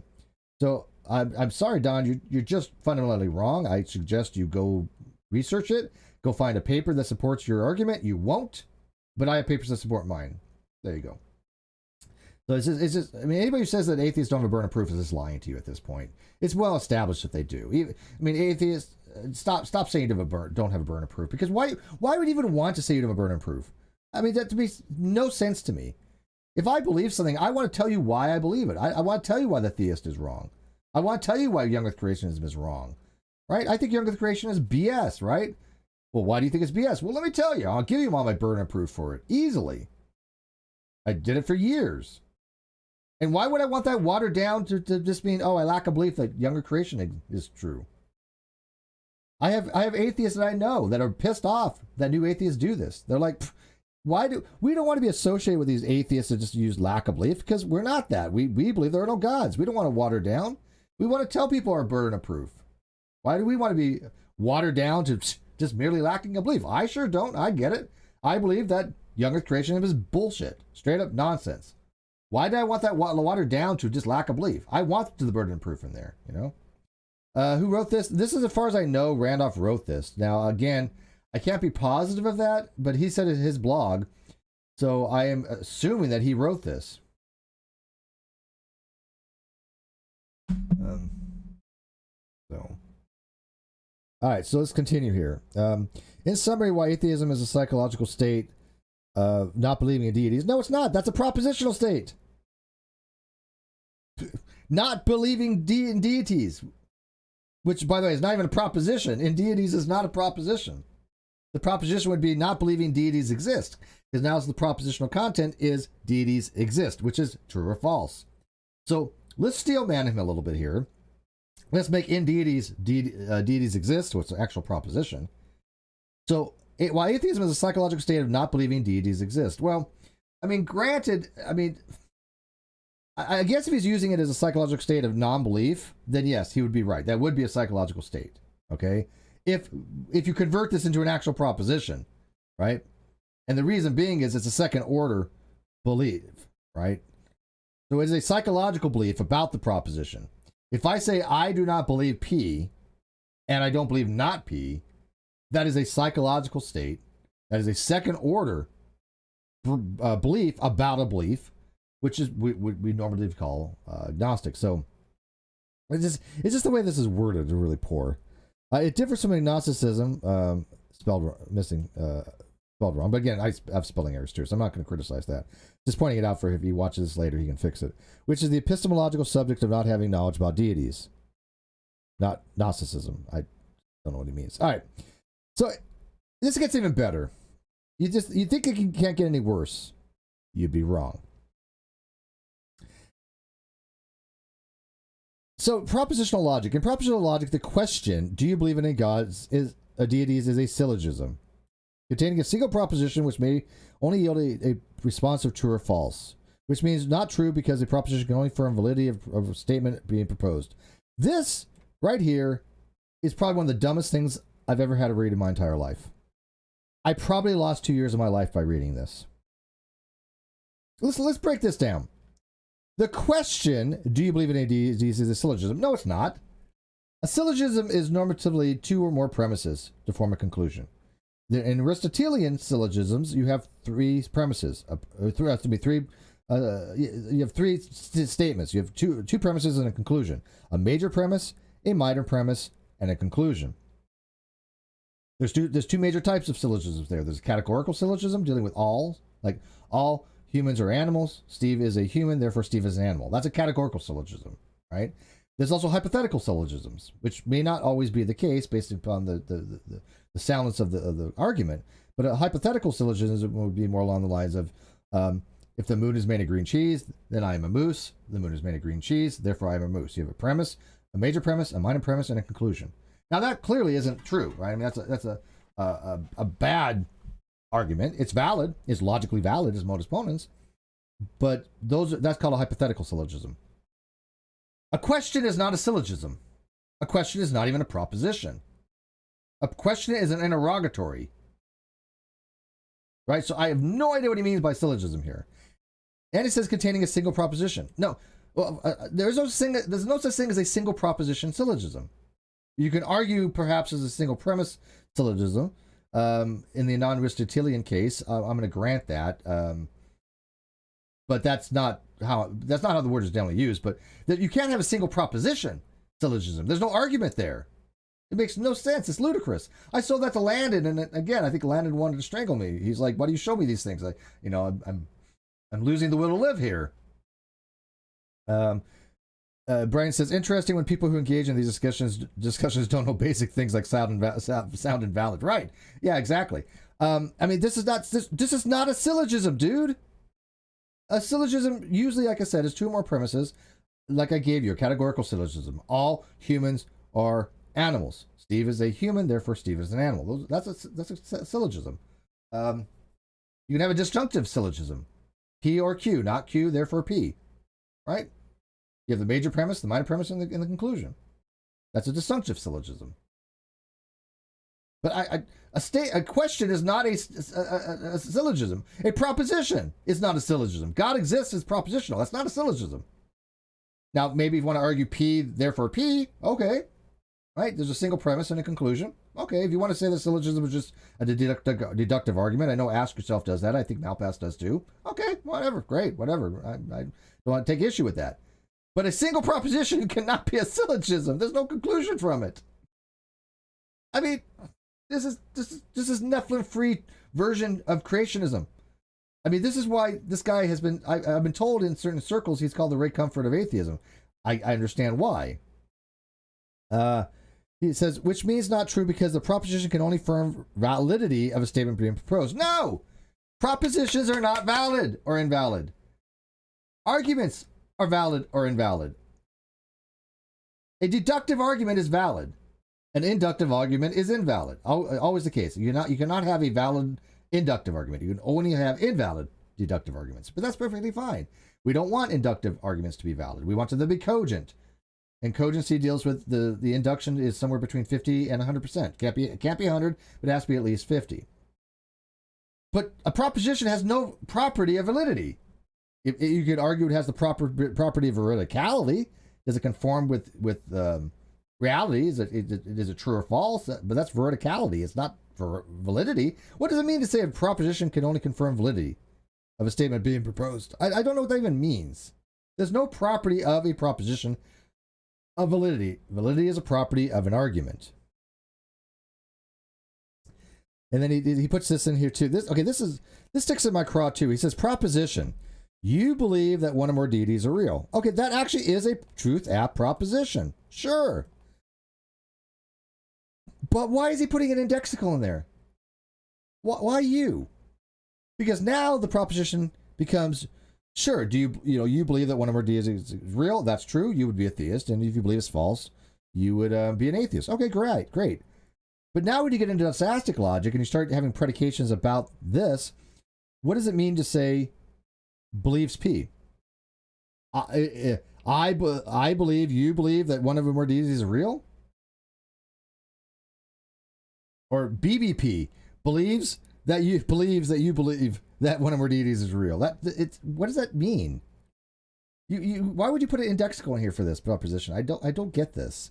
S1: So I'm sorry, Don, you're just fundamentally wrong. I suggest you go research it, go find a paper that supports your argument. You won't, but I have papers that support mine. There you go. So it's just, I mean, anybody who says that atheists don't have a burden of proof is just lying to you at this point. It's well established that they do. I mean, atheists, stop saying you don't have a burden of proof, because why would you even want to say you don't have a burden of proof? I mean, that to me no sense to me. If I believe something, I want to tell you why I believe it. I want to tell you why the theist is wrong. I want to tell you why young earth creationism is wrong, right? I think young earth creation is BS, right? Well, why do you think it's BS? Well, let me tell you. I'll give you all my burden of proof for it easily. I did it for years. And why would I want that watered down to just mean, oh, I lack a belief that younger creation is true? I have atheists that I know that are pissed off that new atheists do this. They're like, we don't want to be associated with these atheists that just use lack of belief, because we're not that. We believe there are no gods. We don't want to water down. We want to tell people our burden of proof. Why do we want to be watered down to just merely lacking a belief? I sure don't. I get it. I believe that young earth creationism is bullshit. Straight up nonsense. Why do I want that watered down to just lack of belief? I want the burden of proof in there, Who wrote this? This is, as far as I know, Randolph wrote this. Now, again, I can't be positive of that, but he said it in his blog, so I am assuming that he wrote this. All right, so let's continue here. In summary, why atheism is a psychological state of not believing in deities. No, it's not. That's a propositional state. Not believing in deities, which, by the way, is not even a proposition. In deities is not a proposition. The proposition would be not believing deities exist, because now the propositional content is deities exist, which is true or false. So let's steel man him a little bit here. Let's make in deities deities exist, what's the actual proposition. So why atheism is a psychological state of not believing deities exist. Well, I mean, granted, I guess if he's using it as a psychological state of non-belief, then yes, he would be right. That would be a psychological state, okay? If you convert this into an actual proposition, right? And the reason being is it's a second order belief, right? So it's a psychological belief about the proposition. If I say I do not believe P and I don't believe not P, that is a psychological state. That is a second order belief about a belief, which is we normally call agnostic. So it's just the way this is worded is really poor. It differs from agnosticism, spelled wrong. But again, I have spelling errors too, so I'm not going to criticize that. Just pointing it out for if he watches this later, he can fix it. Which is the epistemological subject of not having knowledge about deities. Not Gnosticism. I don't know what he means. All right. So this gets even better. You think it can't get any worse. You'd be wrong. So propositional logic. In propositional logic, the question, do you believe in any gods, is deities is a syllogism, containing a single proposition which may only yield a response of true or false, which means not true because a proposition can only affirm validity of a statement being proposed. This right here is probably one of the dumbest things I've ever had to read in my entire life. I probably lost 2 years of my life by reading this. Let's break this down. The question, do you believe in deities, is a syllogism? No, it's not. A syllogism is normatively two or more premises to form a conclusion. In Aristotelian syllogisms, you have three premises. You have three statements. You have two premises and a conclusion. A major premise, a minor premise, and a conclusion. There's two major types of syllogisms there. There's a categorical syllogism dealing with all, like all humans are animals. Steve is a human, therefore Steve is an animal. That's a categorical syllogism, right? There's also hypothetical syllogisms, which may not always be the case based upon the soundness of the argument. But a hypothetical syllogism would be more along the lines of, if the moon is made of green cheese, then I am a moose. The moon is made of green cheese, therefore I am a moose. You have a premise, a major premise, a minor premise, and a conclusion. Now that clearly isn't true, right? I mean, that's a bad argument. It's valid. It's logically valid as modus ponens, but that's called a hypothetical syllogism. A question is not a syllogism. A question is not even a proposition. A question is an interrogatory, right? So I have no idea what he means by syllogism here. And it says containing a single proposition. No, well, there's no such thing as a single proposition syllogism. You can argue perhaps as a single premise syllogism. In the non-Aristotelian case, I'm going to grant that, but that's not how the word is generally used. But that you can't have a single proposition syllogism. There's no argument there. It makes no sense. It's ludicrous. I sold that to Landon, and again, I think Landon wanted to strangle me. He's like, "Why do you show me these things?" Like, I'm losing the will to live here. Brian says, interesting when people who engage in these discussions don't know basic things like sound and valid. Right? Yeah, exactly. I mean, this is not a syllogism, dude. A syllogism usually, like I said, is two or more premises. Like I gave you, a categorical syllogism. All humans are animals. Steve is a human, therefore Steve is an animal. That's a syllogism. You can have a disjunctive syllogism. P or Q, not Q, therefore P. Right? You have the major premise, the minor premise, and the conclusion. That's a disjunctive syllogism. But a question is not a syllogism. A proposition is not a syllogism. God exists as propositional. That's not a syllogism. Now, maybe if you want to argue P, therefore P, okay. Right? There's a single premise and a conclusion. Okay, if you want to say the syllogism is just a deductive argument, I know Ask Yourself does that. I think Malpass does too. Okay, whatever. Great, whatever. I don't want to take issue with that. But a single proposition cannot be a syllogism. There's no conclusion from it. I mean, this is Nephilim-free version of creationism. I mean, this is why this guy has been, I've been told in certain circles, he's called the Ray Comfort of atheism. I understand why. He says, which means not true because the proposition can only affirm validity of a statement being proposed. No! Propositions are not valid or invalid. Arguments are valid or invalid. A deductive argument is valid. An inductive argument is invalid. Always the case. You cannot have a valid inductive argument. You can only have invalid deductive arguments. But that's perfectly fine. We don't want inductive arguments to be valid. We want them to be cogent. And cogency deals with the induction is somewhere between 50 and 100%. It can't be 100, but it has to be at least 50. But a proposition has no property of validity. You could argue it has the property of veridicality. Does it conform with reality? Is it true or false? But that's veridicality. It's not for validity. What does it mean to say a proposition can only confirm validity of a statement being proposed? I don't know what that even means. There's no property of a proposition of validity. Validity is a property of an argument. And then he puts this in here too. This sticks in my craw too. He says proposition. You believe that one or more deities are real. Okay, that actually is a truth app proposition. Sure. But why is he putting an indexical in there? Why you? Because now the proposition becomes, sure, do you believe that one or more deities is real? That's true. You would be a theist. And if you believe it's false, you would be an atheist. Okay, great. But now when you get into dysastic logic and you start having predications about this, what does it mean to say believes P? I believe, you believe that one of the more deities is real? Or BBP believes that you believe that one of more deities is real. What does that mean? Why would you put an indexical in here for this proposition? I don't get this.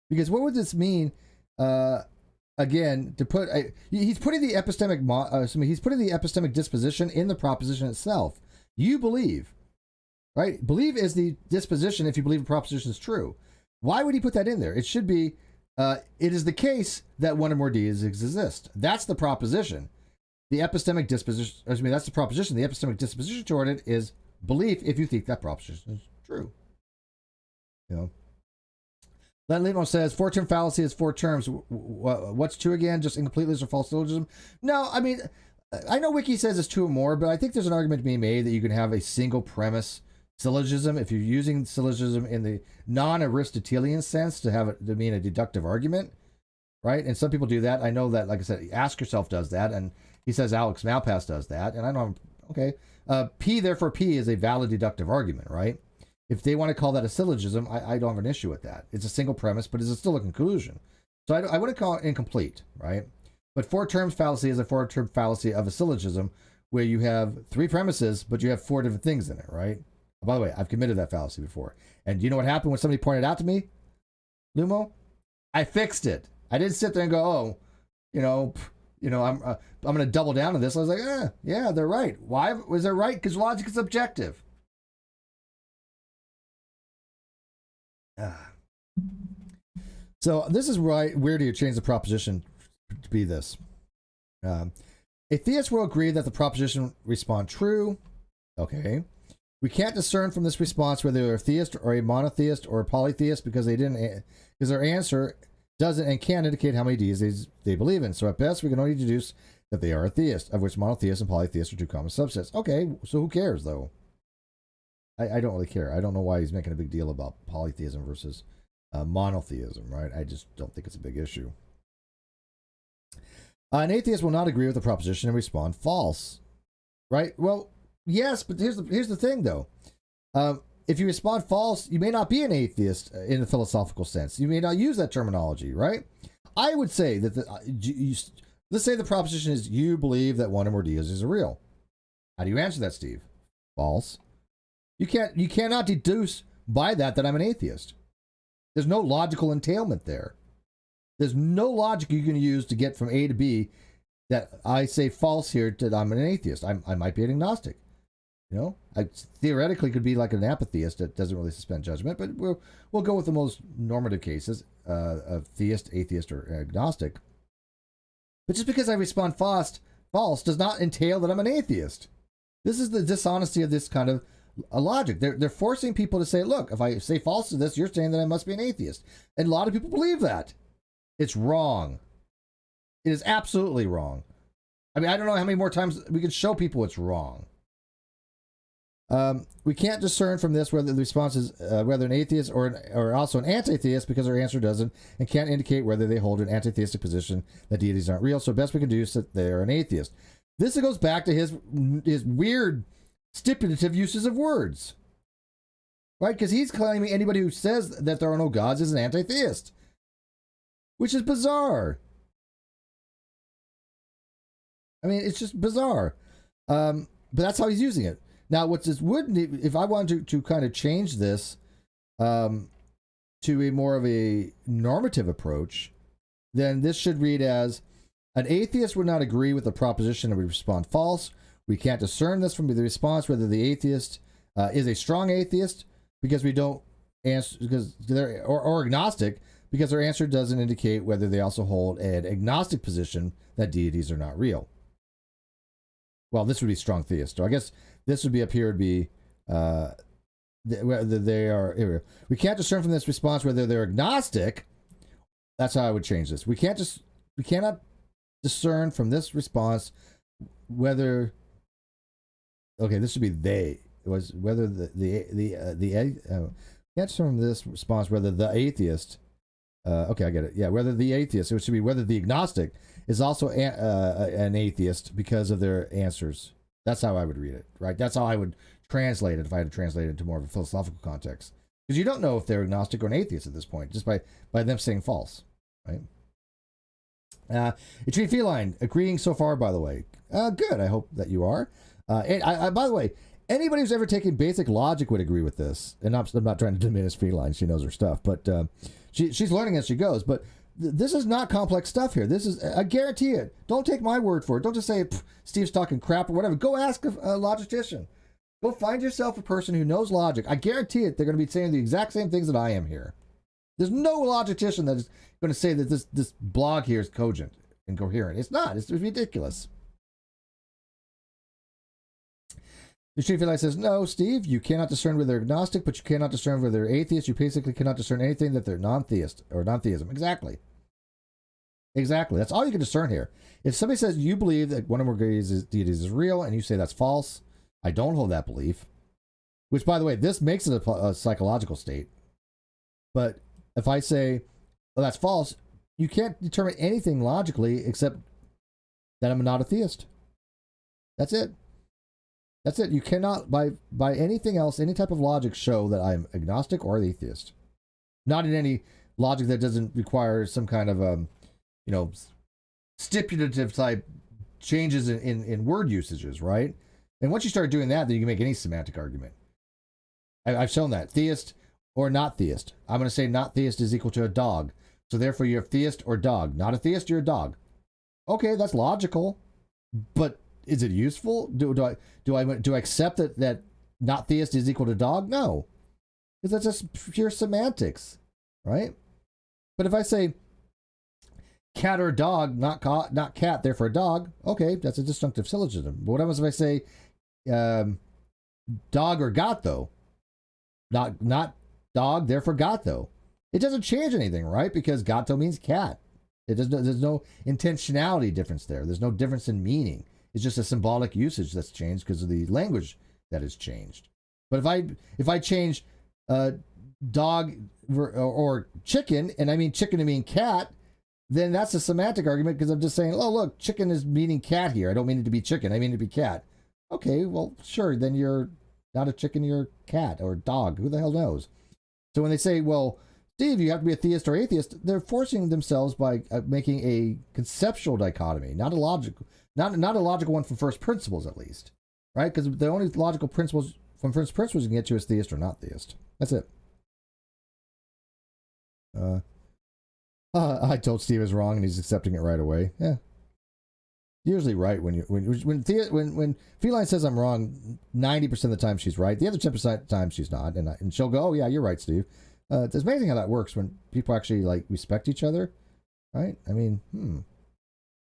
S1: Because what would this mean? Again, to put he's putting the epistemic disposition in the proposition itself. You believe, right? Believe is the disposition if you believe a proposition is true. Why would he put that in there? It should be, it is the case that one or more deities exist. That's the proposition. The epistemic disposition, that's the proposition. The epistemic disposition toward it is belief if you think that proposition is true. You know. Len Limo says, four-term fallacy is four terms. What's two again? Just incompleteness or false syllogism? No, I mean, I know Wiki says it's two or more, but I think there's an argument being made that you can have a single premise syllogism if you're using syllogism in the non-Aristotelian sense to mean a deductive argument, right? And some people do that. I know that, like I said, Ask Yourself does that, and he says Alex Malpass does that, and I know, okay. P, therefore P is a valid deductive argument, right? If they want to call that a syllogism, I don't have an issue with that. It's a single premise, but it's still a conclusion. So I wouldn't call it incomplete, right? But four-term fallacy is a four-term fallacy of a syllogism where you have three premises, but you have four different things in it, right? Oh, by the way, I've committed that fallacy before. And do you know what happened when somebody pointed it out to me, Lumo? I fixed it. I didn't sit there and go, I'm going to double down on this. I was like, yeah, they're right. Why was they right? Because logic is objective. So this is where do you change the proposition to be this? A theist will agree that the proposition respond true. Okay. We can't discern from this response whether they're a theist or a monotheist or a polytheist because their answer doesn't and can't indicate how many deities they believe in. So at best, we can only deduce that they are a theist, of which monotheist and polytheist are two common subsets. Okay, so who cares though? I don't really care. I don't know why he's making a big deal about polytheism versus monotheism, right? I just don't think it's a big issue. An atheist will not agree with the proposition and respond false, right? Well, yes, but here's the thing, though. If you respond false, you may not be an atheist in the philosophical sense. You may not use that terminology, right? I would say that let's say the proposition is you believe that one or more deities are real. How do you answer that, Steve? False. You cannot deduce by that I'm an atheist. There's no logical entailment there. There's no logic you can use to get from A to B that I say false here to I'm an atheist. I might be an agnostic. You know, I theoretically could be like an apatheist that doesn't really suspend judgment, but we'll go with the most normative cases of theist, atheist, or agnostic. But just because I respond false does not entail that I'm an atheist. This is the dishonesty of this kind of logic. They're forcing people to say, look, if I say false to this, you're saying that I must be an atheist. And a lot of people believe that. It's wrong. It is absolutely wrong. I mean, I don't know how many more times we can show people it's wrong. We can't discern from this whether the response is whether an atheist or also an anti-theist because their answer doesn't and can't indicate whether they hold an anti-theistic position that deities aren't real. So best we can do is that they're an atheist. This goes back to his weird stipulative uses of words, right? Because he's claiming anybody who says that there are no gods is an anti-theist, which is bizarre. I mean, it's just bizarre. But that's how he's using it. Now, if I wanted to kind of change this to a more of a normative approach, then this should read as, an atheist would not agree with the proposition and would respond false. We can't discern this from the response whether the atheist is a strong atheist because we don't answer because they're or agnostic because their answer doesn't indicate whether they also hold an agnostic position that deities are not real. Well, this would be strong theist. So I guess this would be up here would be whether they are. We can't discern from this response whether they're agnostic. That's how I would change this. We cannot discern from this response whether. Okay, this would be they. It was whether can't discern from this response whether the atheist Okay, I get it. Yeah, whether the atheist, it should be whether the agnostic is also an atheist because of their answers. That's how I would read it, right? That's how I would translate it if I had to translate it into more of a philosophical context. Because you don't know if they're agnostic or an atheist at this point, just by them saying false, right? A tree feline agreeing so far, by the way. Good. I hope that you are. And by the way, anybody who's ever taken basic logic would agree with this. And I'm not trying to diminish feline. She knows her stuff, but she's learning as she goes. But this is not complex stuff here. This is, I guarantee it. Don't take my word for it. Don't just say Steve's talking crap or whatever. Go ask a logician. Go find yourself a person who knows logic. I guarantee it. They're going to be saying the exact same things that I am here. There's no logician that is going to say that this blog here is cogent and coherent. It's not. It's ridiculous. The Street Light says, no, Steve, you cannot discern whether they're agnostic, but you cannot discern whether they're atheist. You basically cannot discern anything that they're non-theist or non-theism. Exactly. Exactly. That's all you can discern here. If somebody says you believe that one or more deities is real and you say that's false, I don't hold that belief. Which, by the way, this makes it a psychological state. But if I say, well, that's false, you can't determine anything logically except that I'm not a theist. That's it. That's it. You cannot, by anything else, any type of logic, show that I'm agnostic or atheist. Not in any logic that doesn't require some kind of, stipulative type changes in word usages, right? And once you start doing that, then you can make any semantic argument. I've shown that. Theist or not theist. I'm going to say not theist is equal to a dog. So therefore you're a theist or dog. Not a theist, you're a dog. Okay, that's logical. But is it useful? Do I accept that not theist is equal to dog? No. Because that's just pure semantics, right? But if I say cat or dog, not cat, therefore dog, okay, that's a disjunctive syllogism. But what happens if I say dog or got though? Not dog, therefore got though. It doesn't change anything, right? Because gatto means cat. There's no intentionality difference there. There's no difference in meaning. It's just a symbolic usage that's changed because of the language that has changed. But if I change dog or chicken, and I mean chicken to mean cat, then that's a semantic argument because I'm just saying, oh, look, chicken is meaning cat here. I don't mean it to be chicken. I mean it to be cat. Okay, well, sure, then you're not a chicken, you're a cat or dog. Who the hell knows? So when they say, well, Steve, you have to be a theist or atheist, they're forcing themselves by making a conceptual dichotomy, not a logical one from first principles, at least, right? Because the only logical principles from first principles you can get to is theist or not theist. That's it. I told Steve is wrong, and he's accepting it right away. Yeah, usually right when Feline says I'm wrong, 90% of the time she's right. The other 10% of the time she's not, and she'll go, oh yeah, you're right, Steve. It's amazing how that works when people actually like respect each other, right? I mean,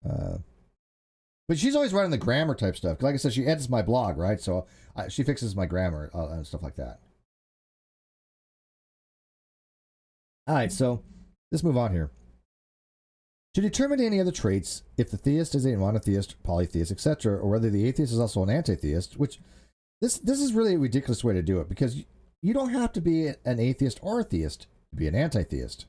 S1: but she's always right on the grammar type stuff. Like I said, she edits my blog, right? So she fixes my grammar and stuff like that. All right, so let's move on here. To determine any other traits, if the theist is a monotheist, polytheist, etc., or whether the atheist is also an anti-theist, which this is really a ridiculous way to do it, because you don't have to be an atheist or a theist to be an anti-theist.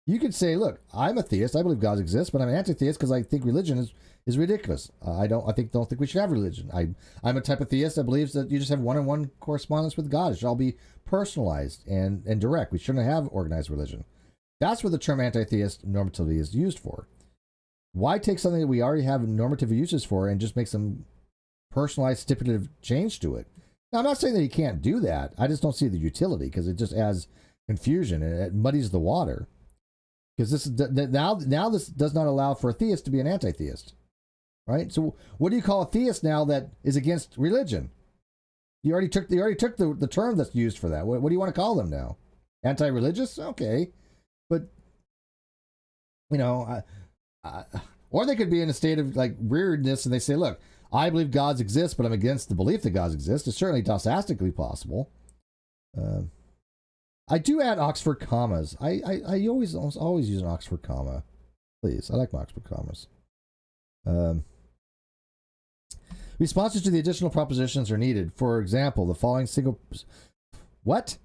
S1: You could say, look, I'm a theist, I believe God exists, but I'm an anti-theist because I think religion is ridiculous. I don't think we should have religion. I'm a type of theist that believes that you just have one-on-one correspondence with God. It should all be personalized and direct. We shouldn't have organized religion. That's what the term anti-theist normativity is used for. Why take something that we already have normative uses for and just make some personalized stipulative change to it? Now, I'm not saying that he can't do that. I just don't see the utility because it just adds confusion and it muddies the water. Because this is now this does not allow for a theist to be an anti-theist, right? So what do you call a theist now that is against religion? You already took the term that's used for that. What do you want to call them now? Anti-religious? Okay, but or they could be in a state of like weirdness and they say, look, I believe gods exist, but I'm against the belief that gods exist. It's certainly dosastically possible. I do add Oxford commas. I always use an Oxford comma. Please, I like my Oxford commas. Responses to the additional propositions are needed. For example, the following single... What?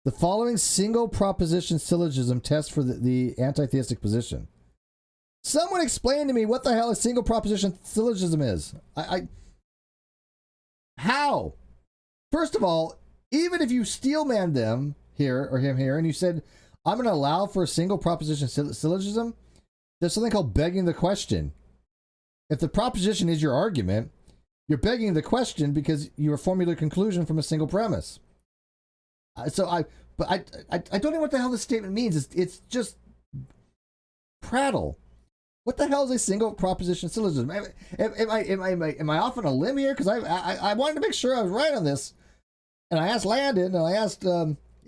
S1: The following single proposition syllogism test for the anti-theistic position. Someone explain to me what the hell a single proposition syllogism is. How? First of all, even if you steelman them here or him here and you said, I'm going to allow for a single proposition syllogism, there's something called begging the question. If the proposition is your argument, you're begging the question because you are formulating a conclusion from a single premise. I don't know what the hell this statement means. It's just prattle. What the hell is a single proposition syllogism? Am I off on a limb here? Because I wanted to make sure I was right on this, and I asked Landon, and I asked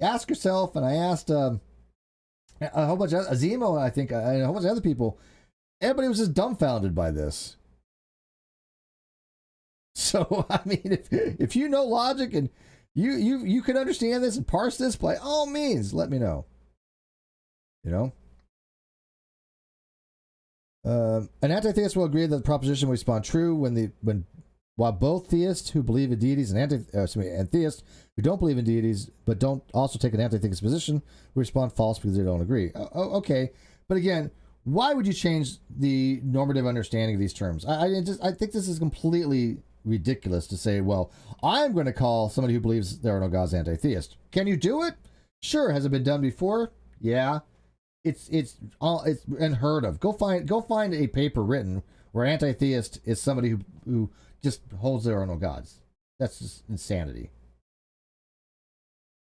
S1: Ask Yourself, and I asked a whole bunch of Azimo, I think, and a whole bunch of other people. Everybody was just dumbfounded by this. So I mean, if you know logic and you can understand this and parse this, by all means, let me know. You know. An anti-theist will agree that the proposition will respond true while both theists who believe in deities and theists who don't believe in deities but don't also take an anti-theist position will respond false because they don't agree. Okay, but again, why would you change the normative understanding of these terms? I think this is completely ridiculous to say, well, I'm going to call somebody who believes there are no gods anti-theist. Can you do it? Sure. Has it been done before? Yeah. It's unheard of. Go find a paper written where anti-theist is somebody who just holds there are no gods. That's just insanity.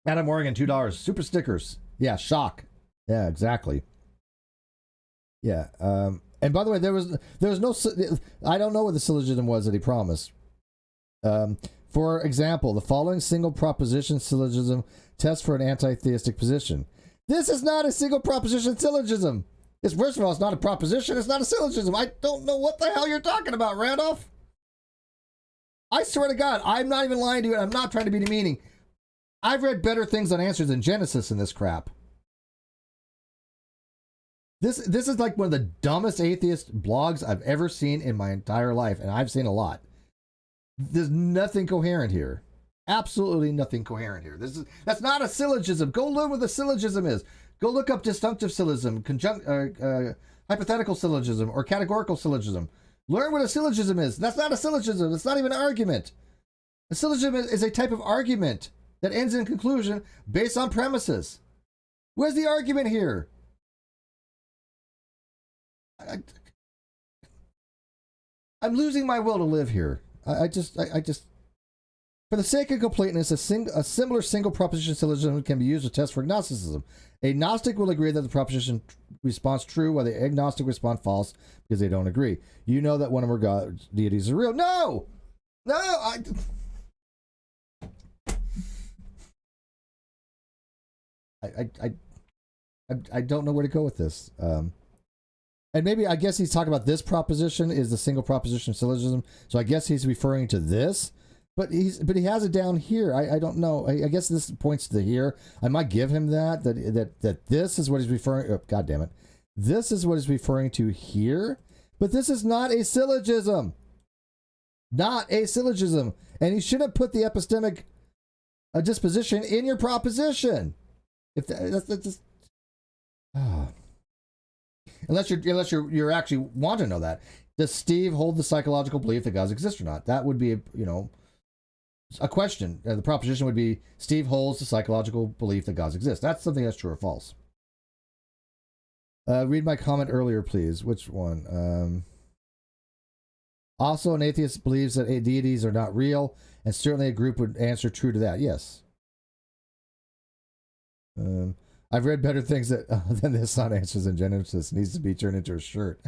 S1: Adam Morgan, $2. Super stickers. Yeah, shock. Yeah, exactly. Yeah. And by the way, there was no. I don't know what the syllogism was that he promised. For example, the following single proposition syllogism test for an anti-theistic position. This is not a single proposition syllogism. First of all, it's not a proposition. It's not a syllogism. I don't know what the hell you're talking about, Randolph. I swear to God, I'm not even lying to you. And I'm not trying to be demeaning. I've read better things on Answers in Genesis than this crap. This is like one of the dumbest atheist blogs I've ever seen in my entire life, and I've seen a lot. There's nothing coherent here. Absolutely nothing coherent here. That's not a syllogism. Go learn what a syllogism is. Go look up disjunctive syllogism, hypothetical syllogism, or categorical syllogism. Learn what a syllogism is. That's not a syllogism. It's not even an argument. A syllogism is a type of argument that ends in conclusion based on premises. Where's the argument here? I'm losing my will to live here. I just, for the sake of completeness, a similar single proposition syllogism can be used to test for gnosticism. A Gnostic will agree that the proposition responds true, while the agnostic respond false because they don't agree. You know that one of our God deities are real. No, I don't know where to go with this. And maybe, I guess he's talking about this proposition is the single proposition syllogism. So I guess he's referring to this, but he has it down here. I don't know. I guess this points to the here. I might give him that this is what he's referring. Oh, God damn it. This is what he's referring to here, but this is not a syllogism. Not a syllogism. And he shouldn't put the epistemic disposition in your proposition. If that's just. Oh. Unless you're actually want to know that. Does Steve hold the psychological belief that gods exist or not? That would be a question. The proposition would be Steve holds the psychological belief that gods exist. That's something that's true or false. Read my comment earlier, please. Which one? Also, an atheist believes that deities are not real, and certainly a group would answer true to that. Yes. I've read better things than this on Answers in Genesis. Needs to be turned into a shirt.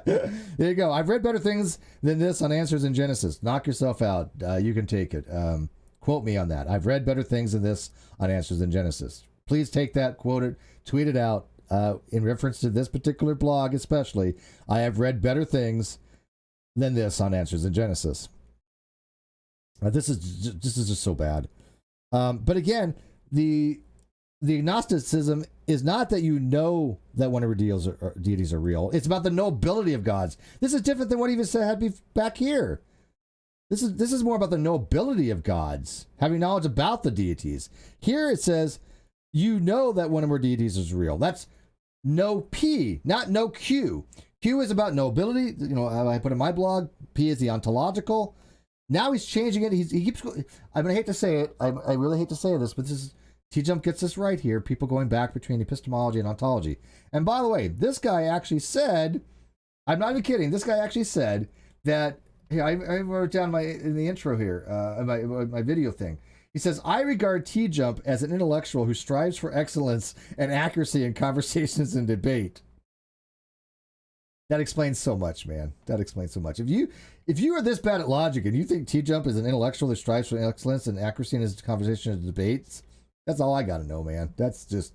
S1: There you go. I've read better things than this on Answers in Genesis. Knock yourself out. You can take it. Quote me on that. I've read better things than this on Answers in Genesis. Please take that, quote it, tweet it out. In reference to this particular blog especially, I have read better things than this on Answers in Genesis. This is just so bad. But again, the gnosticism is not that you know that one of our deities are real. It's about the knowability of gods. This is different than what he even said back here. This is more about the knowability of gods, having knowledge about the deities. Here it says you know that one or more deities is real. That's no P, not no Q. Q is about knowability. You know, I put in my blog, P is the ontological. Now he's changing it. He keeps. I mean, I hate to say it. I really hate to say this, but this is TJump gets this right here. People going back between epistemology and ontology. And by the way, this guy actually said, I'm not even kidding. This guy actually said that. Here, I wrote down in the intro here, my video thing. He says, I regard TJump as an intellectual who strives for excellence and accuracy in conversations and debate. That explains so much, man. That explains so much. If you are this bad at logic and you think TJump is an intellectual that strives for excellence and accuracy in his conversations and debates, that's all I got to know, man. That's just...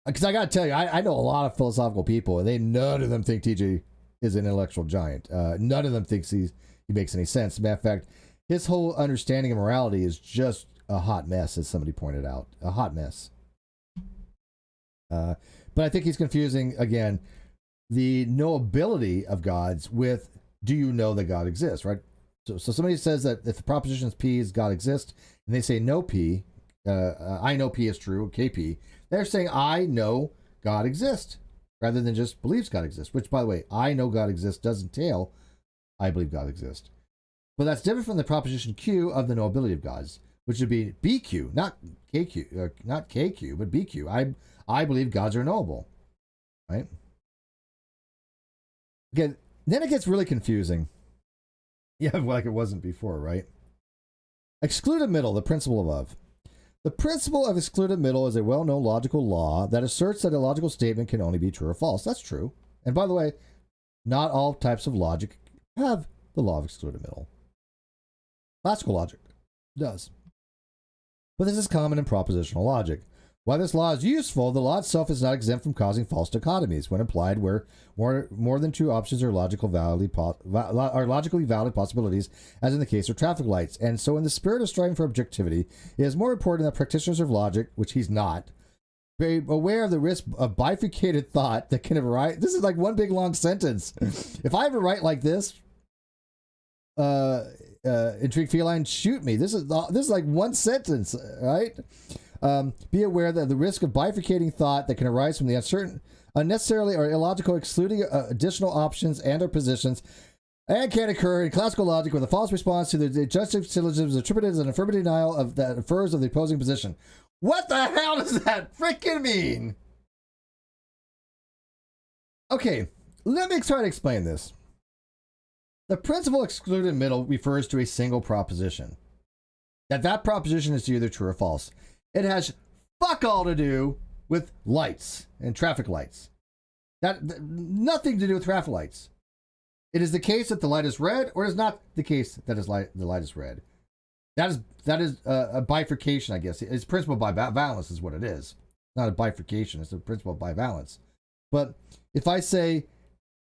S1: Because I got to tell you, I know a lot of philosophical people, and none of them think TJ is an intellectual giant. None of them thinks he makes any sense. As a matter of fact, his whole understanding of morality is just a hot mess, as somebody pointed out. A hot mess. But I think he's confusing, again, the knowability of gods with do you know that God exists, right? So somebody says that if the proposition is P is God exists, and they say no P, I know P is true, KP, they're saying I know God exists, rather than just believes God exists, which, by the way, I know God exists does entail I believe God exists. But that's different from the proposition Q of the knowability of gods, which would be BQ, not KQ, not KQ, but BQ. I believe gods are knowable, right? Again, then it gets really confusing. Yeah, like it wasn't before, right? Excluded middle, the principle above. The principle of excluded middle is a well-known logical law that asserts that a logical statement can only be true or false. That's true. And by the way, not all types of logic have the law of excluded middle. Classical logic does. But this is common in propositional logic. While this law is useful, the law itself is not exempt from causing false dichotomies when applied where more than two options are logically valid possibilities, as in the case of traffic lights. And so in the spirit of striving for objectivity, it is more important that practitioners of logic, which he's not, be aware of the risk of bifurcated thought that can arise. This is like one big long sentence. If I ever write like this, intrigued feline, shoot me. This is like one sentence, right? Be aware that the risk of bifurcating thought that can arise from the unnecessarily or illogical excluding additional options and or positions and can occur in classical logic with a false response to the adjunctive syllogisms attributed as an affirmative denial of that infers of the opposing position. What the hell does that freaking mean? Okay, let me try to explain this. The principle excluded middle refers to a single proposition. That proposition is either true or false. It has fuck all to do with lights and traffic lights. Nothing to do with traffic lights. It is the case that the light is red, or it is not the case that the light is red. That is a bifurcation, I guess. It's principle by valence is what it is. Not a bifurcation. It's a principle by valence. But if I say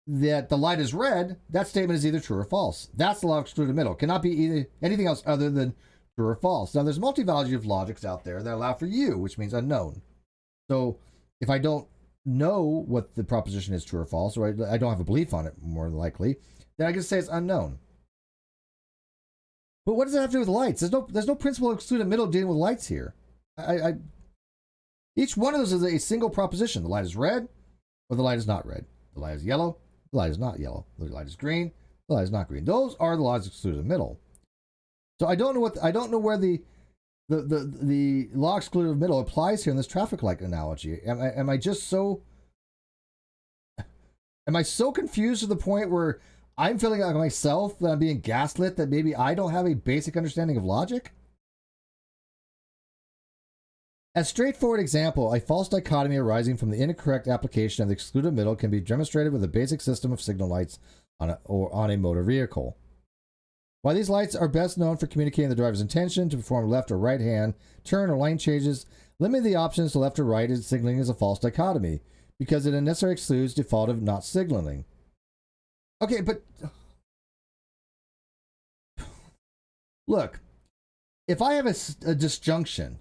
S1: that the light is red, that statement is either true or false. That's the law of excluded middle. It cannot be either anything else other than true or false. Now, there's multi-value of logics out there that allow for you, which means unknown. So if I don't know what the proposition is true or false, or I don't have a belief on it, more likely, then I can say it's unknown. But what does that have to do with lights? There's no principle of excluded middle dealing with lights here. Each one of those is a single proposition. The light is red, or the light is not red. The light is yellow, the light is not yellow. The light is green, the light is not green. Those are the laws of excluded middle. So I don't know where the law excluded middle applies here in this traffic light analogy. Am I so confused to the point where I'm feeling like myself that I'm being gaslit, that maybe I don't have a basic understanding of logic? As straightforward example, a false dichotomy arising from the incorrect application of the excluded middle can be demonstrated with a basic system of signal lights on a motor vehicle. While these lights are best known for communicating the driver's intention to perform left or right hand turn or lane changes, limiting the options to left or right is signaling is a false dichotomy because it unnecessarily excludes default of not signaling. Okay, but look, if I have a disjunction,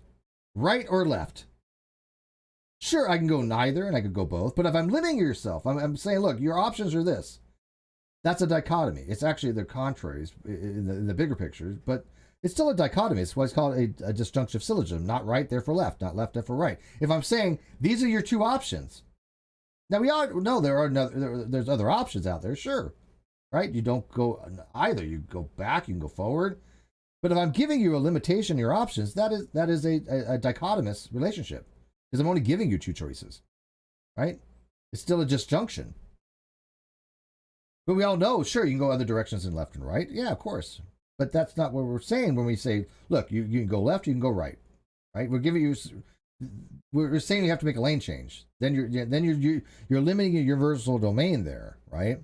S1: right or left, sure, I can go neither and I could go both, but if I'm limiting yourself, I'm saying, look, your options are this. That's a dichotomy. It's actually the contraries in the bigger picture, but It's still a dichotomy. It's what's called a disjunctive syllogism. Not right, therefore left. Not left, therefore right. If I'm saying these are your two options, now we all know there's other options out there, sure, right? You don't go either. You go back, you can go forward. But if I'm giving you a limitation in your options, that is a dichotomous relationship, because I'm only giving you two choices, right? It's still a disjunction. But we all know, sure, you can go other directions than left and right. Yeah, of course. But that's not what we're saying when we say, look, you can go left, you can go right, right? We're saying you have to make a lane change. Then you're limiting your universal domain there, right?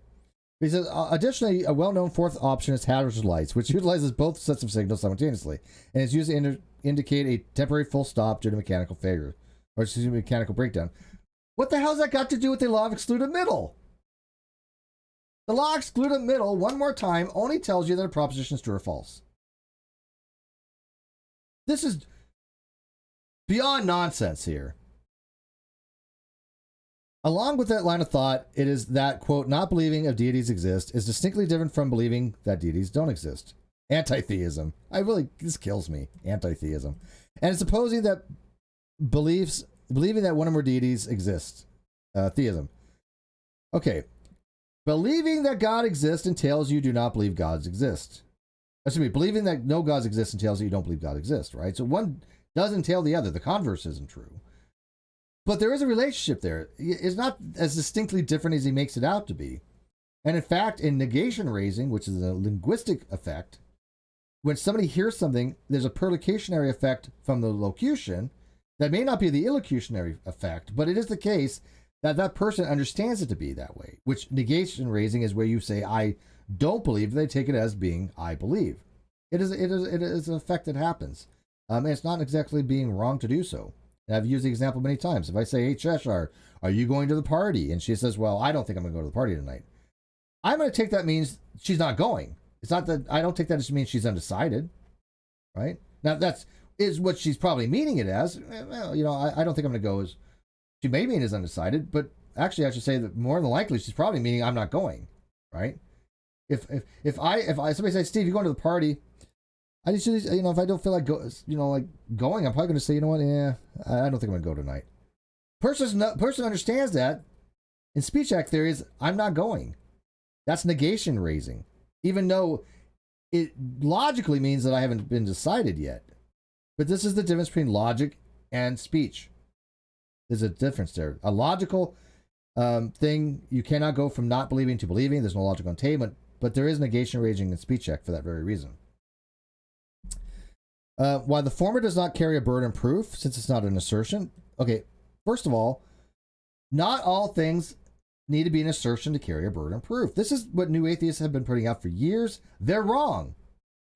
S1: He says, additionally, a well-known fourth option is hazard lights, which utilizes both sets of signals simultaneously, and is used to indicate a temporary full stop due to mechanical failure, or mechanical breakdown. What the hell's that got to do with the law of excluded middle? The law of excluded middle, one more time, only tells you that a proposition is true or false. This is beyond nonsense here. Along with that line of thought, it is that, quote, not believing of deities exist is distinctly different from believing that deities don't exist. Anti-theism. This kills me. Anti-theism. And it's supposing that believing that one or more deities exist. Theism. Okay. Believing that God exists entails you do not believe gods exist. Excuse me, believing that no gods exist entails that you don't believe God exists, right? So one does entail the other. The converse isn't true. But there is a relationship there. It's not as distinctly different as he makes it out to be. And in fact, in negation raising, which is a linguistic effect, when somebody hears something, there's a perlocutionary effect from the locution that may not be the illocutionary effect, but it is the case that that person understands it to be that way, which negation raising is where you say, I don't believe, they take it as being, I believe. It is an effect that happens. And it's not exactly being wrong to do so. And I've used the example many times. If I say, hey, Cheshire, are you going to the party? And she says, well, I don't think I'm going to go to the party tonight. I'm going to take that means she's not going. It's not that I don't take that as means she's undecided, right? Now, is what she's probably meaning it as. Well, I don't think I'm going to go as, she may mean as undecided, but actually I should say that more than likely she's probably meaning I'm not going, right? If somebody says, Steve, you're going to the party, I just, if I don't feel like going, I'm probably going to say, you know what, yeah, I don't think I'm going to go tonight. Person understands that. In speech act theories, I'm not going. That's negation raising, even though it logically means that I haven't been decided yet. But this is the difference between logic and speech. There's a difference there. A logical thing, you cannot go from not believing to believing. There's no logical entailment, but there is negation raising in speech act for that very reason. While the former does not carry a burden of proof, since it's not an assertion. Okay, first of all, not all things need to be an assertion to carry a burden of proof. This is what new atheists have been putting out for years. They're wrong.